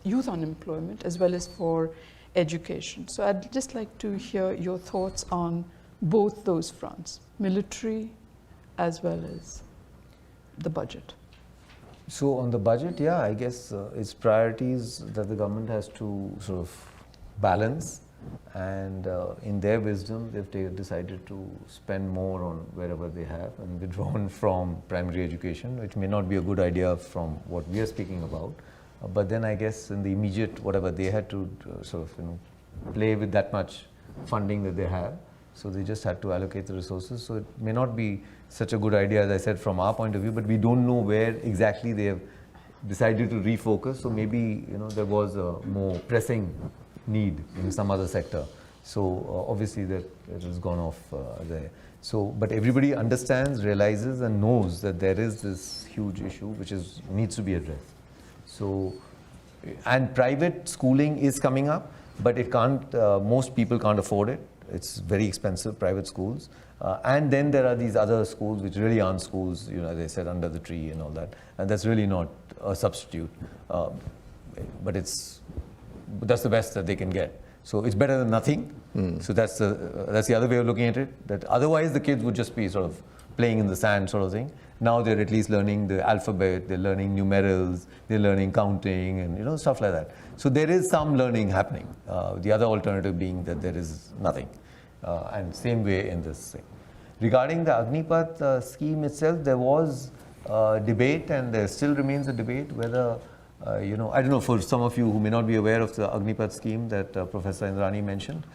youth unemployment, as well as for education. So I'd just like to hear your thoughts on both those fronts, military as well as the budget. So on the budget, yeah, I guess it's priorities that the government has to sort of balance, and in their wisdom, they've decided to spend more on wherever they have and withdrawn from primary education, which may not be a good idea from what we are speaking about. But then I guess in the immediate, whatever, they had to sort of play with that much funding that they have. So they just had to allocate the resources. So it may not be such a good idea, as I said, from our point of view, but we don't know where exactly they have decided to refocus. So maybe there was a more pressing need in some other sector. So obviously that it has gone off there. So, but everybody understands, realizes, and knows that there is this huge issue which needs to be addressed. So, and private schooling is coming up, but it can't, most people can't afford it. It's very expensive, private schools. And then there are these other schools which really aren't schools, as I said, under the tree and all that. And that's really not a substitute. But that's the best that they can get. So it's better than nothing. So that's the other way of looking at it. That otherwise the kids would just be sort of playing in the sand sort of thing. Now they're at least learning the alphabet, they're learning numerals, they're learning counting and stuff like that. So there is some learning happening. The other alternative being that there is nothing. And same way in this thing. Regarding the Agnipat scheme itself, there was debate, and there still remains a debate whether, I don't know, for some of you who may not be aware of the Agnipat scheme that Professor Indrani mentioned,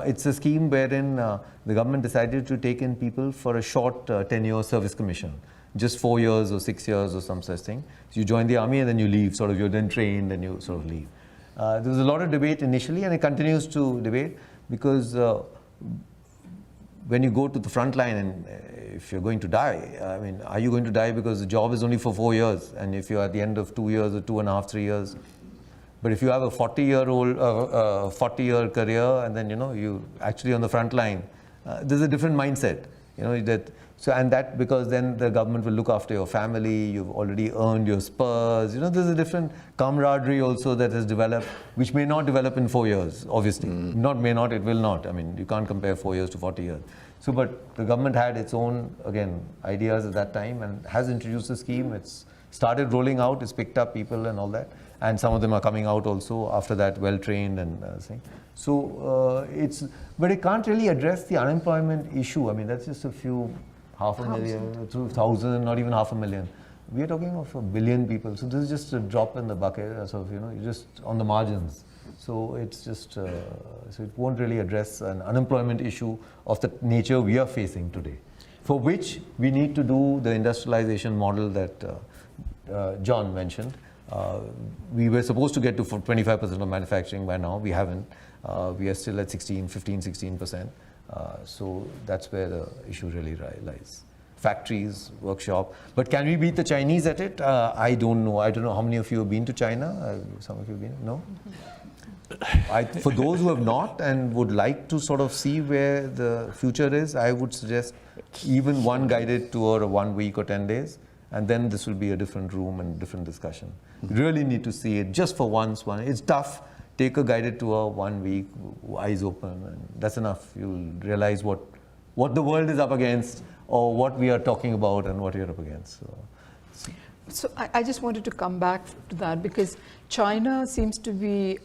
it's a scheme wherein the government decided to take in people for a short 10-year service commission, just 4 years or 6 years or some such thing. So you join the army and then you leave, sort of, you're then trained and you sort of leave. There was a lot of debate initially, and it continues to debate, because when you go to the front line and if you're going to die, I mean, are you going to die because the job is only for 4 years, and if you're at the end of 2 years or 2.5, 3 years, But if you have a 40-year career, and then you actually on the front line, there's a different mindset. And that because then the government will look after your family. You've already earned your spurs. There's a different camaraderie also that has developed, which may not develop in 4 years. Obviously, it will not. I mean, you can't compare 4 years to 40 years. So, but the government had its own ideas at that time and has introduced a scheme. It's started rolling out. It's picked up people and all that. And some of them are coming out also after that, well trained and saying. So but it can't really address the unemployment issue. I mean, that's just a few, 500,000, 2,000, not even 500,000. We are talking of 1 billion people. So this is just a drop in the bucket, you're just on the margins. So it's just, so it won't really address an unemployment issue of the nature we are facing today, for which we need to do the industrialization model that John mentioned. We were supposed to get to 25% of manufacturing by now. We haven't. We are still at 16%. So that's where the issue really lies. Factories, workshop. But can we beat the Chinese at it? I don't know. I don't know how many of you have been to China. Some of you have been? No? For those who have not and would like to sort of see where the future is, I would suggest even one guided tour of 1 week or 10 days. And then this will be a different room and different discussion. You really need to see it just for once. It's tough. Take a guided tour 1 week, eyes open, and that's enough. You'll realize what the world is up against, or what we are talking about and what you're up against. So I just wanted to come back to that, because China seems to be,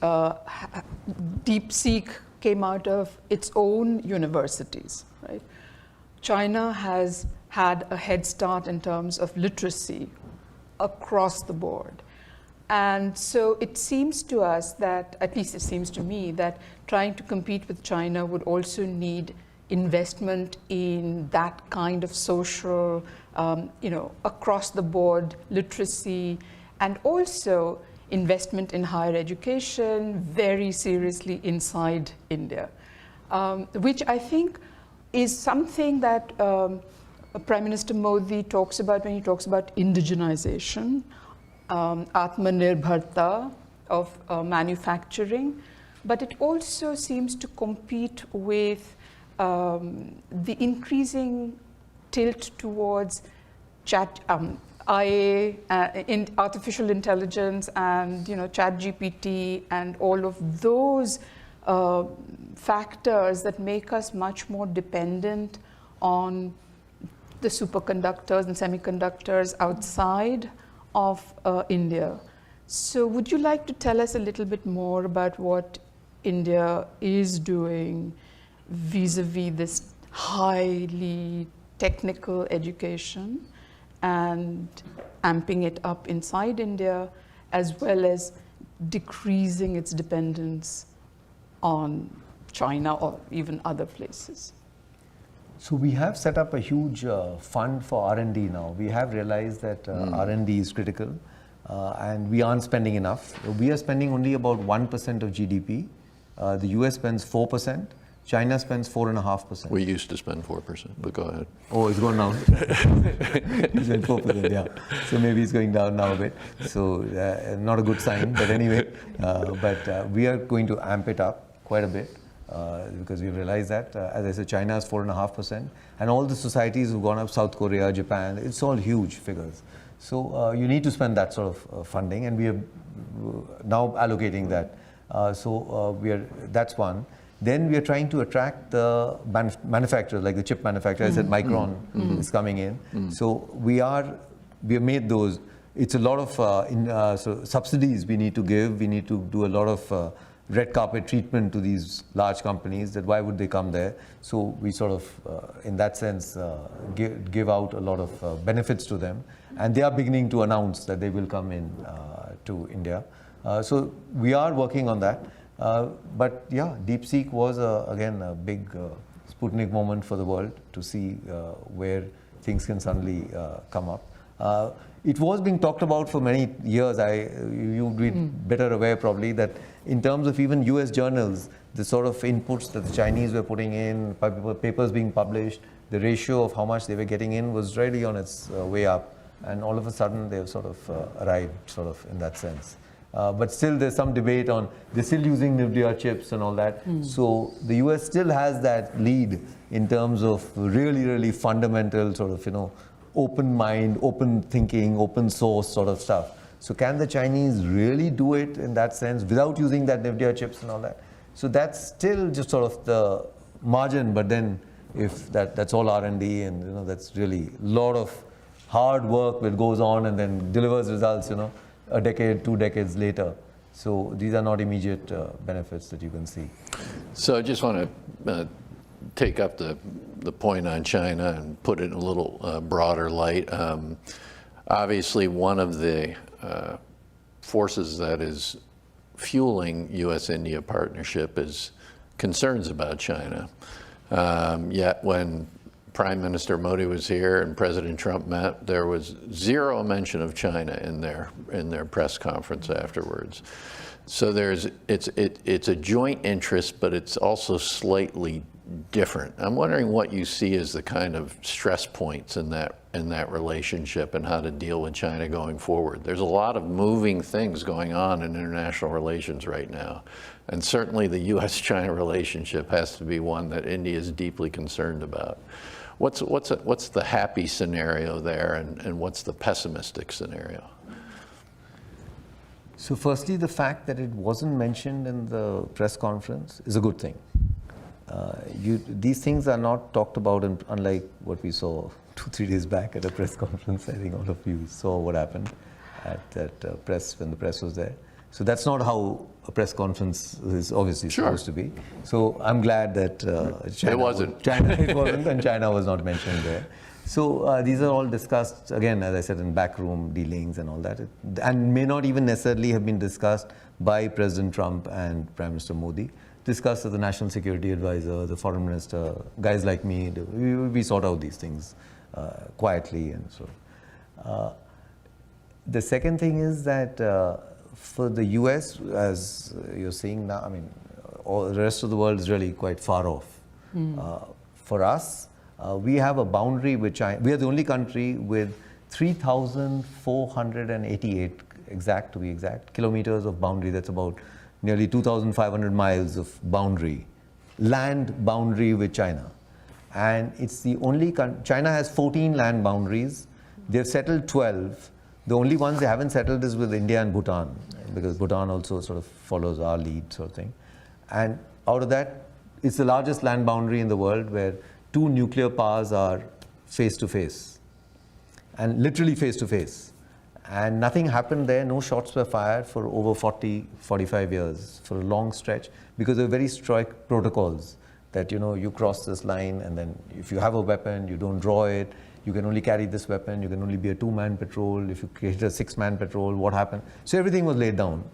DeepSeek came out of its own universities, right? China has had a head start in terms of literacy across the board. And so it seems to us that, at least it seems to me, that trying to compete with China would also need investment in that kind of social, across the board literacy, and also investment in higher education very seriously inside India, which I think is something that Prime Minister Modi talks about when he talks about indigenization, Atmanirbharta of manufacturing, but it also seems to compete with the increasing tilt towards IA, in artificial intelligence, and ChatGPT, and all of those factors that make us much more dependent on the superconductors and semiconductors outside of India. So would you like to tell us a little bit more about what India is doing vis-a-vis this highly technical education and amping it up inside India, as well as decreasing its dependence on China or even other places? So we have set up a huge fund for R&D now. We have realized that R&D is critical, and we aren't spending enough. We are spending only about 1% of GDP. The US spends 4%. China spends 4.5%. We used to spend 4%, but go ahead. Oh, it's gone down. It's been 4%, yeah. So maybe it's going down now a bit. So not a good sign, but anyway. But we are going to amp it up quite a bit. Because we realize that, as I said, China is 4.5%, and all the societies have gone up, South Korea, Japan, it's all huge figures. So you need to spend that sort of funding, and we are now allocating that. That's one. Then we are trying to attract the manufacturers, like the chip manufacturers. I said Micron is coming in. So we have made those. It's a lot of subsidies we need to give. We need to do a lot of red carpet treatment to these large companies, that why would they come there. So we sort of, in that sense, give out a lot of benefits to them. And they are beginning to announce that they will come in to India. So we are working on that. But yeah, DeepSeek was, again, a big Sputnik moment for the world to see where things can suddenly come up. It was being talked about for many years. You'd be better aware probably that in terms of even US journals, the sort of inputs that the Chinese were putting in, papers being published, the ratio of how much they were getting in was really on its way up. And all of a sudden they've sort of arrived sort of in that sense. But still there's some debate on, they're still using nuclear chips and all that. So the US still has that lead in terms of really, really fundamental sort of, open mind, open thinking, open source sort of stuff. So can the Chinese really do it in that sense without using that nuclear chips and all that? So that's still just sort of the margin, but then if that's all R&D and that's really a lot of hard work that goes on and then delivers results, a decade, 2 decades later. So these are not immediate benefits that you can see. So I just want to take up the point on China and put it in a little broader light. Obviously, one of the forces that is fueling U.S.-India partnership is concerns about China. Yet when Prime Minister Modi was here and President Trump met, there was zero mention of China in their press conference afterwards. So it's a joint interest, but it's also slightly different. I'm wondering what you see as the kind of stress points in that relationship and how to deal with China going forward. There's a lot of moving things going on in international relations right now. And certainly the U.S.-China relationship has to be one that India is deeply concerned about. What's the happy scenario there, and what's the pessimistic scenario? So firstly, the fact that it wasn't mentioned in the press conference is a good thing. These things are not talked about, unlike what we saw 2-3 days back at a press conference. I think all of you saw what happened at that press when the press was there. So that's not how a press conference is obviously supposed to be. So I'm glad that China wasn't, and China was not mentioned there. So these are all discussed, again, as I said, in backroom dealings and all that, and may not even necessarily have been discussed by President Trump and Prime Minister Modi. Discussed with the National Security Advisor, the Foreign Minister, guys like me. We sort out these things quietly and so. The second thing is that for the US, as you're seeing now, I mean, all the rest of the world is really quite far off. For us, we have a boundary with China. We are the only country with 3,488, to be exact, kilometers of boundary. That's about nearly 2,500 miles of boundary, land boundary with China. And it's the only China has 14 land boundaries. They've settled 12. The only ones they haven't settled is with India and Bhutan, because Bhutan also sort of follows our lead sort of thing. And out of that, it's the largest land boundary in the world where 2 nuclear powers are face to face, and literally face to face. And nothing happened there, no shots were fired for over 40, 45 years, for a long stretch, because there are very strict protocols that, you cross this line, and then if you have a weapon, you don't draw it, you can only carry this weapon, you can only be a 2-man patrol, if you create a 6-man patrol, what happened? So everything was laid down.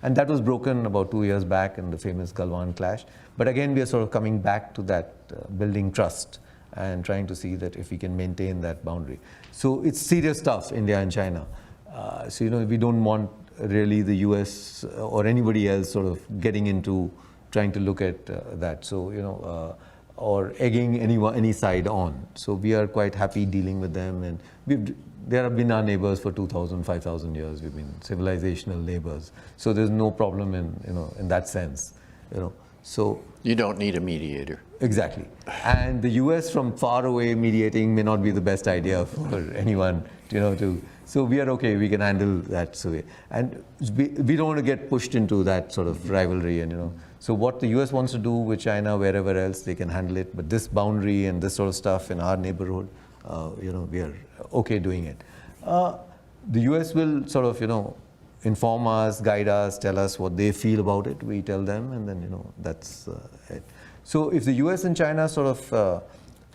And that was broken about 2 years back in the famous Galwan clash. But again, we are sort of coming back to that building trust and trying to see that if we can maintain that boundary. So it's serious stuff, India and China. So, we don't want really the US or anybody else sort of getting into trying to look at that. So, or egging any side on. So we are quite happy dealing with them, and they have been our neighbors for 2,000, 5,000 years. We've been civilizational neighbors. So there's no problem in that sense. So you don't need a mediator. Exactly. And the US from far away mediating may not be the best idea for anyone, so we are okay, we can handle that. So and we don't want to get pushed into that sort of rivalry, and so what the US wants to do with China, wherever else, they can handle it. But this boundary and this sort of stuff in our neighborhood, we are okay doing it. The US will sort of, inform us, guide us, tell us what they feel about it. We tell them, and then, that's it. So if the US and China sort of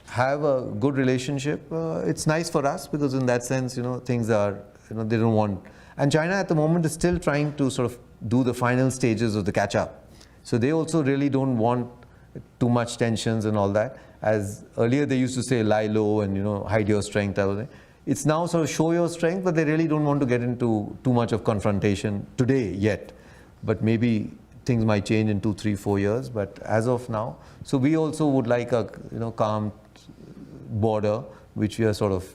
have a good relationship, it's nice for us, because in that sense, things are, they don't want, and China at the moment is still trying to sort of do the final stages of the catch-up. So they also really don't want too much tensions and all that. As earlier they used to say, lie low and, hide your strength. It's now sort of show your strength, but they really don't want to get into too much of confrontation today yet. But maybe things might change in 2, 3, 4 years. But as of now, so we also would like a calm border, which we are sort of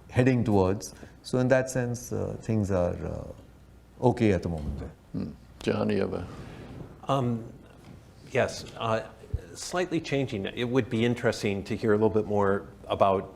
heading towards. So in that sense, things are okay at the moment. John, do you have a? Yes, slightly changing. It would be interesting to hear a little bit more about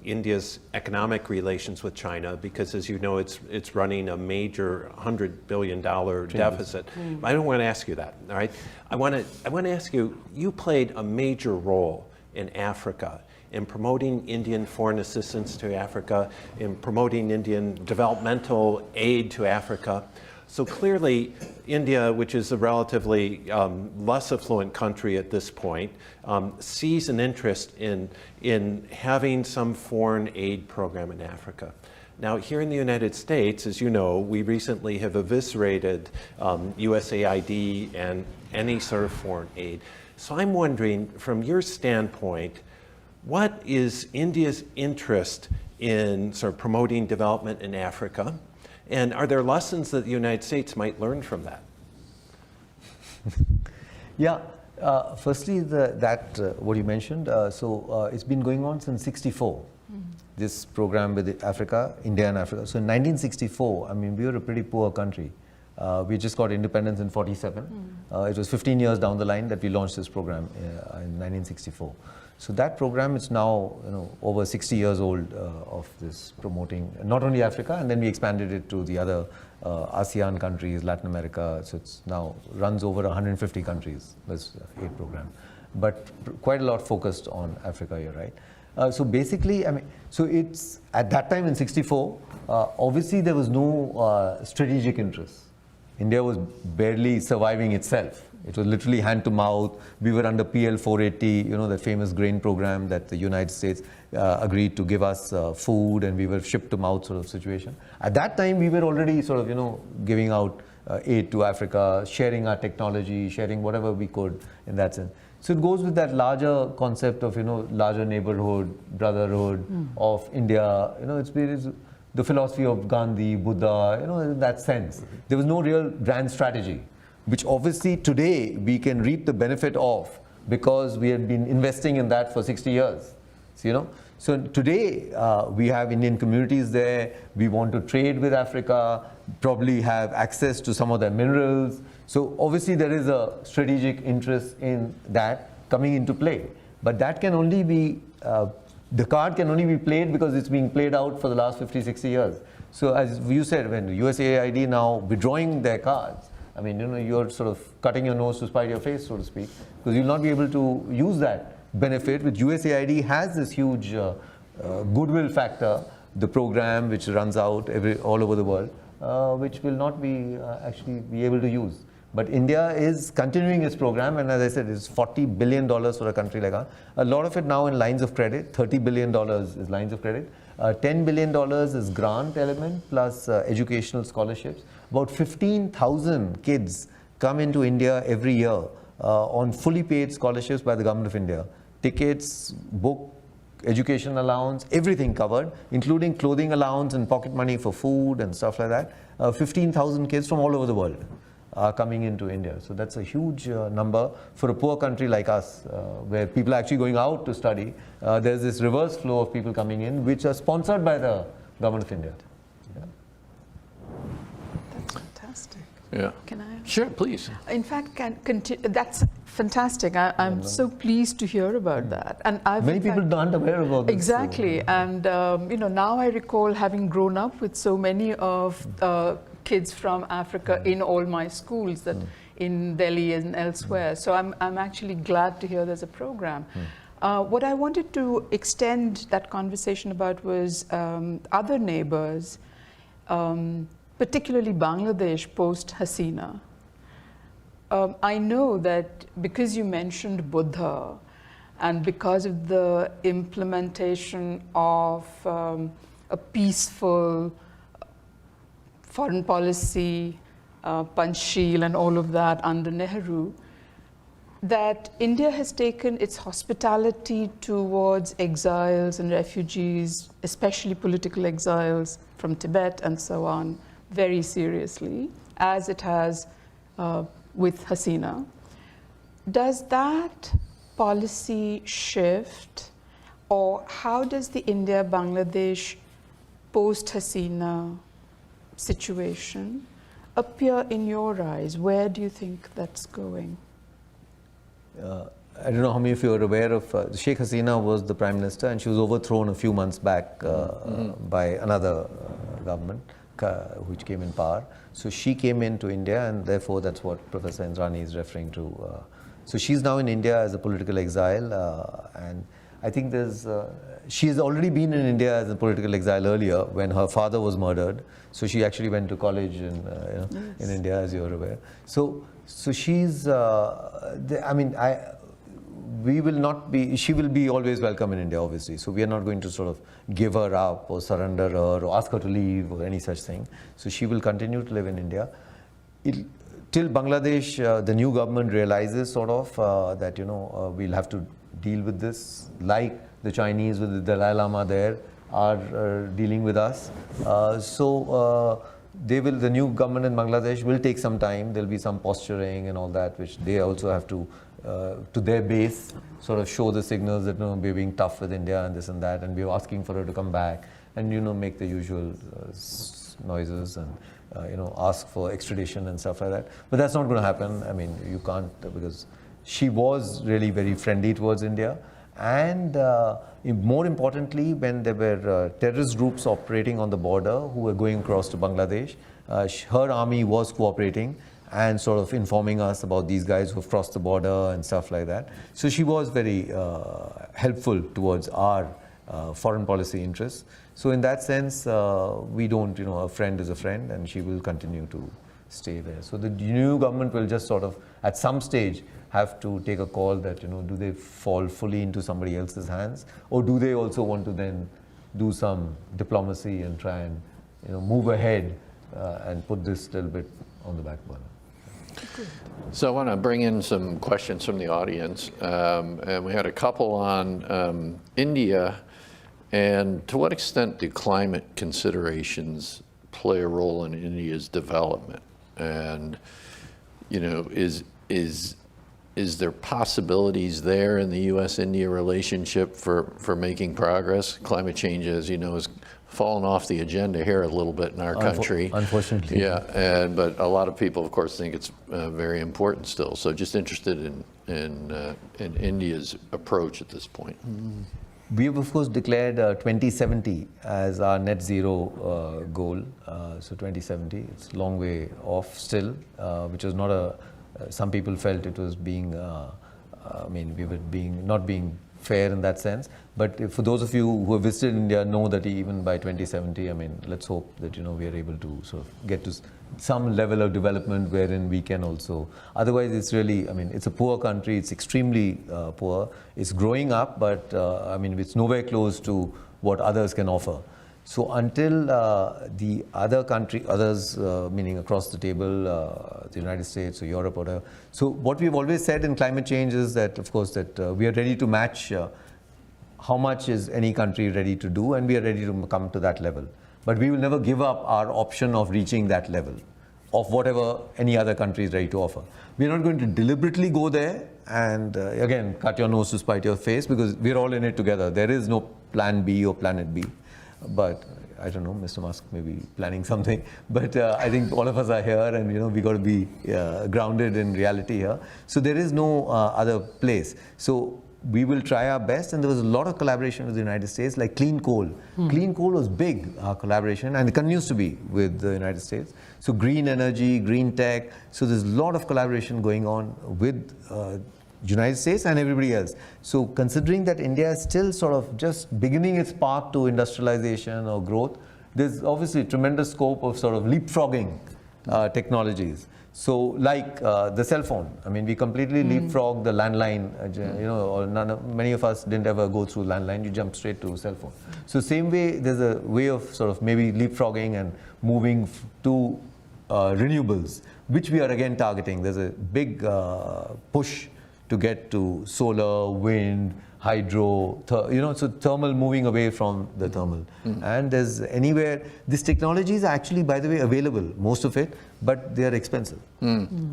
India's economic relations with China, because as you know, it's running a major $100 billion deficit. I don't want to ask you that, all right? I want to ask you, you played a major role in Africa in promoting Indian foreign assistance to Africa, in promoting Indian developmental aid to Africa. So clearly, India, which is a relatively less affluent country at this point, sees an interest in having some foreign aid program in Africa. Now, here in the United States, as you know, we recently have eviscerated USAID and any sort of foreign aid. So I'm wondering, from your standpoint, what is India's interest in sort of promoting development in Africa? And are there lessons that the United States might learn from that? Yeah, firstly, what you mentioned, it's been going on since '64, this program with Africa, India and Africa. So in 1964, I mean, we were a pretty poor country. We just got independence in '47. It was 15 years down the line that we launched this program in 1964. So that program is now, over 60 years old of this promoting not only Africa, and then we expanded it to the other ASEAN countries, Latin America. So it's now runs over 150 countries, this aid program. But quite a lot focused on Africa, you're right. So basically, I mean, so it's at that time in '64, obviously there was no strategic interest. India was barely surviving itself. It was literally hand to mouth. We were under PL 480, the famous grain program that the United States agreed to give us food, and we were shipped to mouth sort of situation. At that time, we were already sort of, giving out aid to Africa, sharing our technology, sharing whatever we could in that sense. So it goes with that larger concept of, larger neighborhood, brotherhood of India. It's the philosophy of Gandhi, Buddha, in that sense. There was no real grand strategy, which obviously today we can reap the benefit of, because we had been investing in that for 60 years. So today we have Indian communities there. We want to trade with Africa, probably have access to some of their minerals. So obviously there is a strategic interest in that coming into play. But that can only be, the card can only be played because it's being played out for the last 50, 60 years. So as you said, when USAID now withdrawing their cards, I mean, you're sort of cutting your nose to spite your face, so to speak, because you'll not be able to use that benefit, which USAID has this huge goodwill factor, the program which runs out all over the world, which will not be actually be able to use. But India is continuing its program, and as I said, it's $40 billion for a country like ours. A lot of it now in lines of credit, $30 billion is lines of credit. $10 billion is grant element plus educational scholarships. About 15,000 kids come into India every year on fully paid scholarships by the government of India. Tickets, book, education allowance, everything covered, including clothing allowance and pocket money for food and stuff like that. 15,000 kids from all over the world are coming into India. So that's a huge number for a poor country like us, where people are actually going out to study. There's this reverse flow of people coming in, which are sponsored by the government of India. Yeah. That's fantastic. Yeah. Can I? Sure, please. In fact, that's fantastic. I'm so pleased to hear about that. And Many people aren't aware about this. Exactly. And now I recall having grown up with so many of kids from Africa in all my schools that in Delhi and elsewhere. So I'm actually glad to hear there's a program. What I wanted to extend that conversation about was other neighbors, particularly Bangladesh post Hasina. I know that because you mentioned Buddha and because of the implementation of a peaceful foreign policy, Panchsheel and all of that under Nehru, that India has taken its hospitality towards exiles and refugees, especially political exiles from Tibet and so on, very seriously, as it has with Hasina. Does that policy shift, or how does the India-Bangladesh post-Hasina situation appear in your eyes? Where do you think that's going? I don't know how many of you are aware of, Sheikh Hasina was the Prime Minister, and she was overthrown a few months back by another government which came in power. So she came into India, and therefore that's what Professor Indrani is referring to. So she's now in India as a political exile, and I think she has already been in India as a political exile earlier when her father was murdered. So she actually went to college in India, as you're aware. So she's, she will be always welcome in India, obviously. So we are not going to sort of give her up or surrender her or ask her to leave or any such thing. So she will continue to live in India. Till Bangladesh, the new government realizes sort of that, we'll have to deal with this, like the Chinese with the Dalai Lama there are dealing with us. The new government in Bangladesh will take some time. There'll be some posturing and all that, which they also have to their base, sort of show the signals that we're being tough with India and this and that, and we're asking for her to come back and make the usual noises and ask for extradition and stuff like that. But that's not going to happen. I mean, you can't, because she was really very friendly towards India. And more importantly, when there were terrorist groups operating on the border who were going across to Bangladesh, her army was cooperating and sort of informing us about these guys who have crossed the border and stuff like that. So she was very helpful towards our foreign policy interests. So in that sense, we don't, a friend is a friend, and she will continue to stay there. So the new government will just sort of, at some stage, have to take a call that, do they fall fully into somebody else's hands, or do they also want to then do some diplomacy and try and, move ahead and put this a little bit on the back burner. So I want to bring in some questions from the audience. And we had a couple on India, and to what extent do climate considerations play a role in India's development? And, is there possibilities there in the U.S.-India relationship for making progress? Climate change, as you know, has fallen off the agenda here a little bit in our country. Unfortunately. Yeah, but a lot of people, of course, think it's very important still. So just interested in India's approach at this point. We have, of course, declared 2070 as our net zero goal. So 2070, it's a long way off still, which was not some people felt it was being, we were not being fair in that sense. But for those of you who have visited India, know that even by 2070, let's hope that, we are able to sort of get to some level of development wherein we can also, otherwise it's really, it's a poor country, it's extremely poor, it's growing up, but it's nowhere close to what others can offer. So until the others, meaning across the table, the United States or Europe or whatever. So what we've always said in climate change is that, of course, that we are ready to match how much is any country ready to do, and we are ready to come to that level. But we will never give up our option of reaching that level of whatever any other country is ready to offer. We're not going to deliberately go there and, again, cut your nose to spite your face, because we're all in it together. There is no plan B or planet B. But I don't know, Mr. Musk may be planning something. But I think all of us are here, and we got to be grounded in reality here. So there is no other place. So we will try our best, and there was a lot of collaboration with the United States, like clean coal. Clean coal was big collaboration, and it continues to be with the United States. So green energy, green tech. So there's a lot of collaboration going on with United States and everybody else. So considering that India is still sort of just beginning its path to industrialization or growth, there's obviously tremendous scope of sort of leapfrogging technologies. So like the cell phone, we completely leapfrogged the landline, many of us didn't ever go through landline, you jump straight to cell phone. So same way, there's a way of sort of maybe leapfrogging and moving to renewables, which we are again targeting. There's a big push to get to solar, wind, hydro, so thermal, moving away from the thermal. And there's anywhere, this technology is actually, by the way, available, most of it, but they are expensive.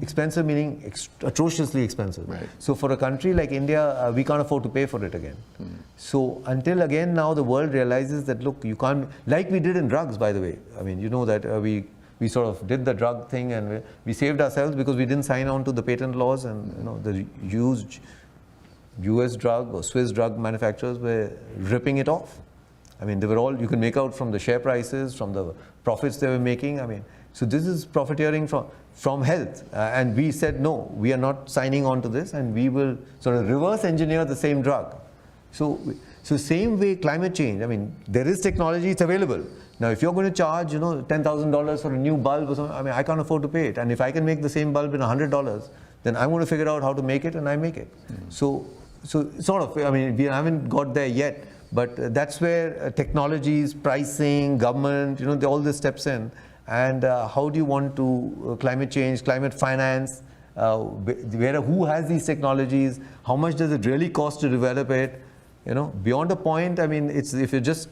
Expensive meaning atrociously expensive. Right. So for a country like India, we can't afford to pay for it again. So until again now the world realizes that, look, you can't, like we did in drugs, by the way. You know that we we sort of did the drug thing, and we saved ourselves because we didn't sign on to the patent laws, and the used US drug or Swiss drug manufacturers were ripping it off. I mean, they were all, you can make out from the share prices, from the profits they were making. I mean, so this is profiteering from health. And we said, no, we are not signing on to this, and we will sort of reverse engineer the same drug. So same way climate change, I mean, there is technology, it's available. Now, if you're going to charge, $10,000 for a new bulb or something, I mean, I can't afford to pay it. And if I can make the same bulb in $100, then I'm going to figure out how to make it, and I make it. So sort of, I mean, we haven't got there yet, but that's where technologies, pricing, government, all this steps in. And how do you want to climate change, climate finance, who has these technologies, how much does it really cost to develop it? Beyond a point, I mean,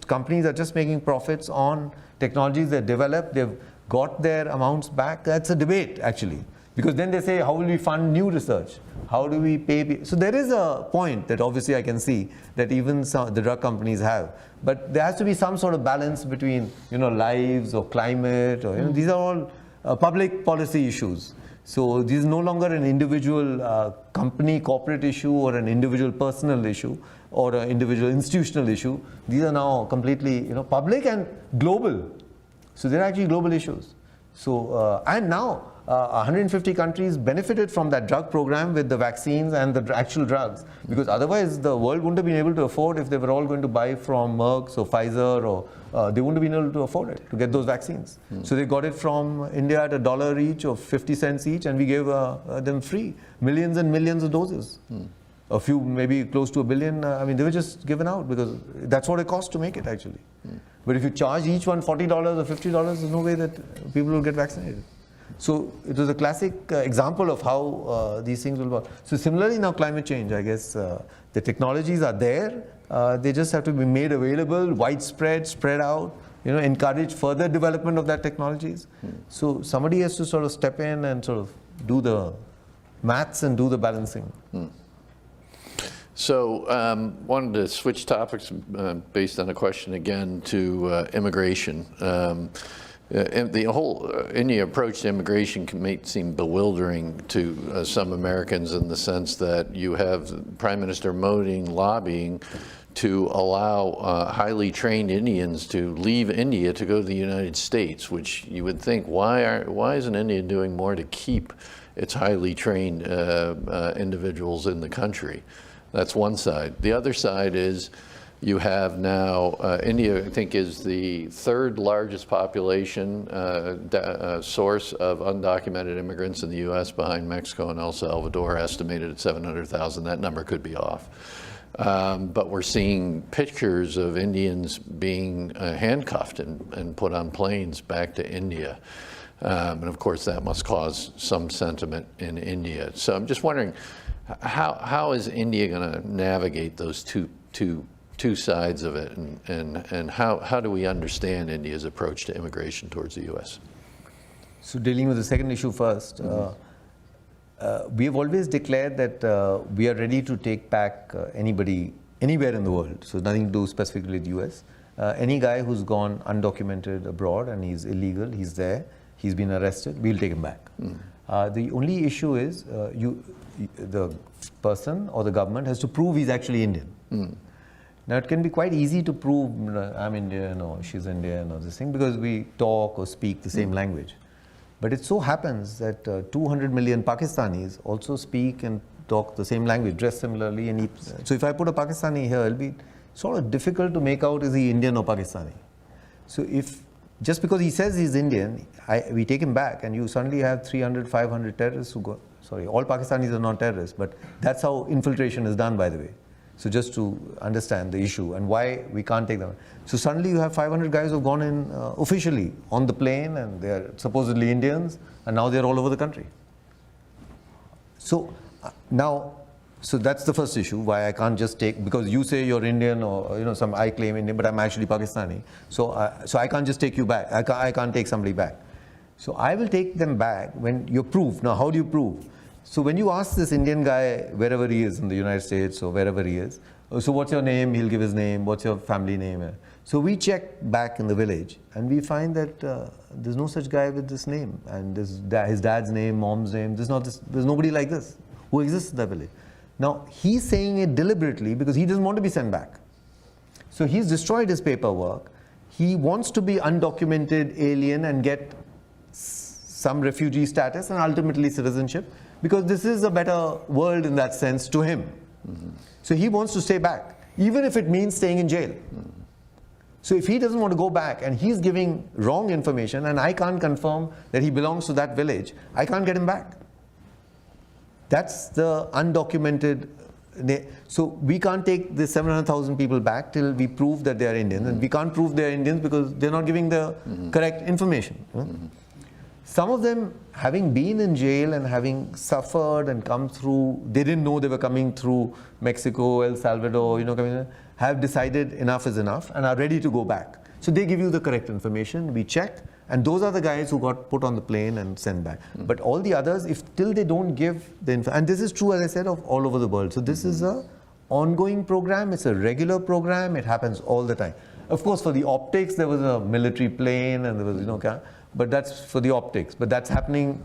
companies are just making profits on technologies that develop, they've got their amounts back. That's a debate, actually. Because then they say, how will we fund new research? How do we pay? So there is a point that obviously I can see that even the drug companies have. But there has to be some sort of balance between, lives or climate, or, these are all public policy issues. So this is no longer an individual company, corporate issue, or an individual personal issue, or an individual institutional issue. These are now completely, public and global. So they're actually global issues. So, and now 150 countries benefited from that drug program with the vaccines and the actual drugs, because otherwise the world wouldn't have been able to afford if they were all going to buy from Merck or Pfizer, or they wouldn't have been able to afford it, to get those vaccines. So they got it from India at $1 each or 50 cents each, and we gave them free, millions and millions of doses. A few, maybe close to 1 billion, I mean, they were just given out because that's what it costs to make it, actually. But if you charge each one $40 or $50, there's no way that people will get vaccinated. So it was a classic example of how these things will work. So similarly now climate change, I guess the technologies are there. They just have to be made available, widespread, spread out, encourage further development of that technologies. So somebody has to sort of step in and sort of do the maths and do the balancing. So wanted to switch topics based on a question again to immigration. And the whole India approach to immigration may seem bewildering to some Americans in the sense that you have Prime Minister Modi lobbying to allow highly trained Indians to leave India to go to the United States, which you would think, why isn't India doing more to keep its highly trained individuals in the country? That's one side. The other side is you have now, India, I think, is the third largest population source of undocumented immigrants in the U.S. behind Mexico and El Salvador, estimated at 700,000. That number could be off. But we're seeing pictures of Indians being handcuffed and put on planes back to India. And of course, that must cause some sentiment in India. So I'm just wondering, how is India going to navigate those two sides of it, and how do we understand India's approach to immigration towards the U.S.? So dealing with the second issue first, we have always declared that we are ready to take back anybody, anywhere in the world, so nothing to do specifically with the U.S. Any guy who's gone undocumented abroad and he's illegal, he's there, he's been arrested, we'll take him back. The only issue is the person or the government has to prove he's actually Indian. Now, it can be quite easy to prove I'm Indian or she's Indian or this thing because we talk or speak the same language. But it so happens that 200 million Pakistanis also speak and talk the same language, dress similarly. And so if I put a Pakistani here, it'll be sort of difficult to make out is he Indian or Pakistani. So just because he says he's Indian, we take him back and you suddenly have 300, 500 terrorists who go, sorry, all Pakistanis are not terrorists, but that's how infiltration is done, by the way. So just to understand the issue and why we can't take them. So suddenly you have 500 guys who have gone in officially on the plane and they're supposedly Indians and now they're all over the country. So so that's the first issue, why I can't just take, because you say you're Indian or I claim Indian, but I'm actually Pakistani. So I can't just take you back. I can't take somebody back. So I will take them back when you're proved. Now how do you prove? So when you ask this Indian guy, wherever he is in the United States or wherever he is, So what's your name? He'll give his name. What's your family name? So we check back in the village, and we find that there's no such guy with this name, and his dad's name, mom's name. There's nobody like this who exists in the village. Now he's saying it deliberately because he doesn't want to be sent back. So he's destroyed his paperwork. He wants to be undocumented alien and get some refugee status and ultimately citizenship, because this is a better world in that sense to him. So he wants to stay back, even if it means staying in jail. So if he doesn't want to go back and he's giving wrong information and I can't confirm that he belongs to that village, I can't get him back. That's the undocumented. So we can't take the 700,000 people back till we prove that they are Indians. And we can't prove they are Indians because they're not giving the correct information. Some of them, having been in jail and having suffered and come through, they didn't know they were coming through Mexico, El Salvador, have decided enough is enough and are ready to go back. So they give you the correct information, we check, and those are the guys who got put on the plane and sent back. But all the others, if till they don't give the and this is true, as I said, of all over the world. So this is a ongoing program, it's a regular program, it happens all the time. Of course, for the optics, there was a military plane and there was, but that's for the optics. But that's happening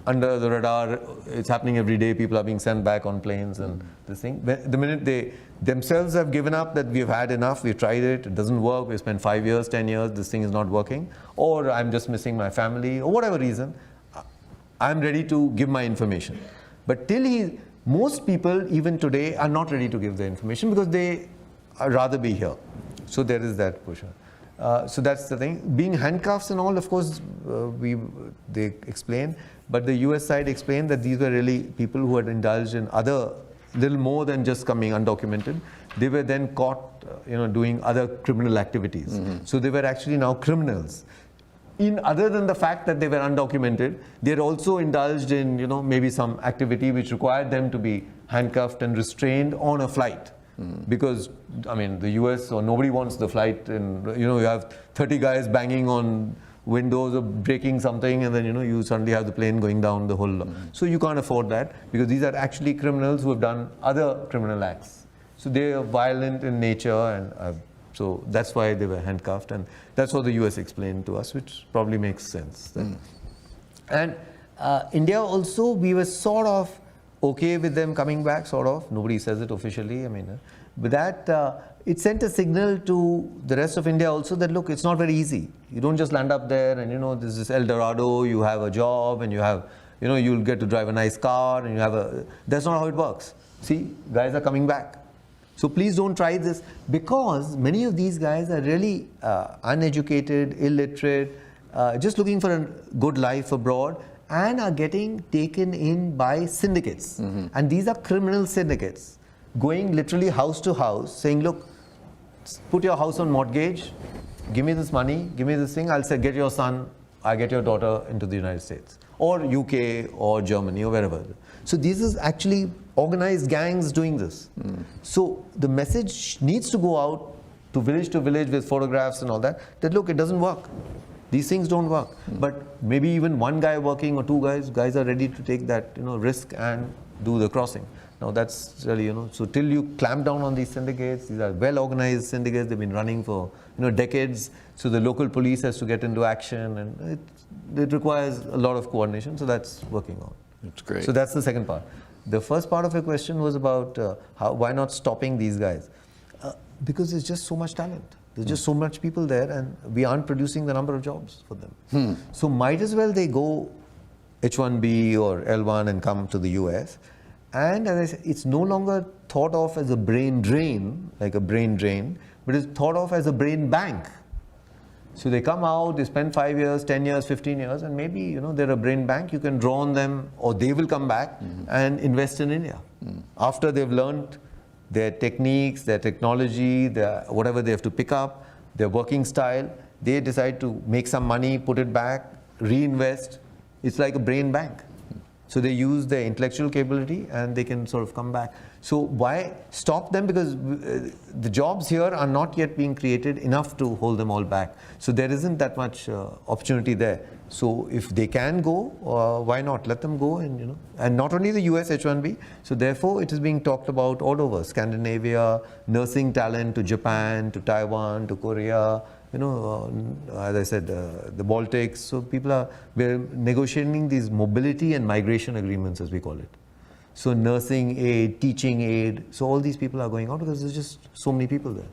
under the radar. It's happening every day. People are being sent back on planes and this thing. The minute they themselves have given up that we've had enough, we've tried it, it doesn't work, we spent 5 years, 10 years, this thing is not working, or I'm just missing my family, or whatever reason, I'm ready to give my information. But most people, even today, are not ready to give their information because they rather be here. So there is that push. So that's the thing. Being handcuffs and all, of course, they explain, but the US side explained that these were really people who had indulged in other, little more than just coming undocumented. They were then caught, doing other criminal activities. So they were actually now criminals. Other than the fact that they were undocumented, they had also indulged in, maybe some activity which required them to be handcuffed and restrained on a flight. Because, the US, or nobody wants the flight, and you have 30 guys banging on windows or breaking something, and then you suddenly have the plane going down the whole. So you can't afford that, because these are actually criminals who have done other criminal acts. So they are violent in nature, and so that's why they were handcuffed, and that's what the US explained to us, which probably makes sense. And India also, we were sort of okay with them coming back, sort of. Nobody says it officially, but that it sent a signal to the rest of India also that, look, it's not very easy. You don't just land up there and, this is El Dorado, you have a job and you have, you'll get to drive a nice car and you have that's not how it works. See, guys are coming back. So please don't try this, because many of these guys are really uneducated, illiterate, just looking for a good life abroad, and are getting taken in by syndicates. And these are criminal syndicates, going literally house to house, saying, look, put your house on mortgage, give me this money, give me this thing, I'll say, get your son, I get your daughter into the United States, or UK, or Germany, or wherever. So this is actually organized gangs doing this. So the message needs to go out to village with photographs and all that, look, it doesn't work. These things don't work. But maybe even one guy working or two guys are ready to take that risk and do the crossing. Now that's really, so till you clamp down on these syndicates, these are well-organized syndicates, they've been running for decades, so the local police has to get into action, and it requires a lot of coordination, so that's working on. That's great. So that's the second part. The first part of your question was about why not stopping these guys? Because there's just so much talent. There's just so much people there, and we aren't producing the number of jobs for them. So might as well they go H1B or L1 and come to the US. And as I said, it's no longer thought of as a brain drain, like a brain drain, but it's thought of as a brain bank. So they come out, they spend 5 years, 10 years, 15 years, and maybe they're a brain bank. You can draw on them, or they will come back and invest in India after they've learned their techniques, their technology, whatever they have to pick up, their working style. They decide to make some money, put it back, reinvest. It's like a brain bank. So they use their intellectual capability and they can sort of come back. So why stop them? Because the jobs here are not yet being created enough to hold them all back. So there isn't that much opportunity there. So if they can go, why not? Let them go, and and not only the US H1B. So therefore, it is being talked about all over Scandinavia, nursing talent to Japan, to Taiwan, to Korea. As I said, the Baltics. So we're negotiating these mobility and migration agreements, as we call it. So nursing aid, teaching aid. So all these people are going out because there's just so many people there.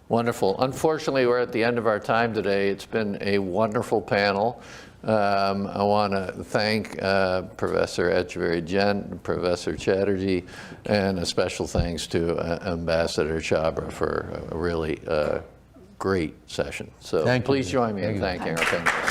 Wonderful. Unfortunately, we're at the end of our time today. It's been a wonderful panel. I want to thank Professor Echeverri-Gent, Professor Chatterjee, and a special thanks to Ambassador Chhabra for a really great session. So please join me in thanking our panelists.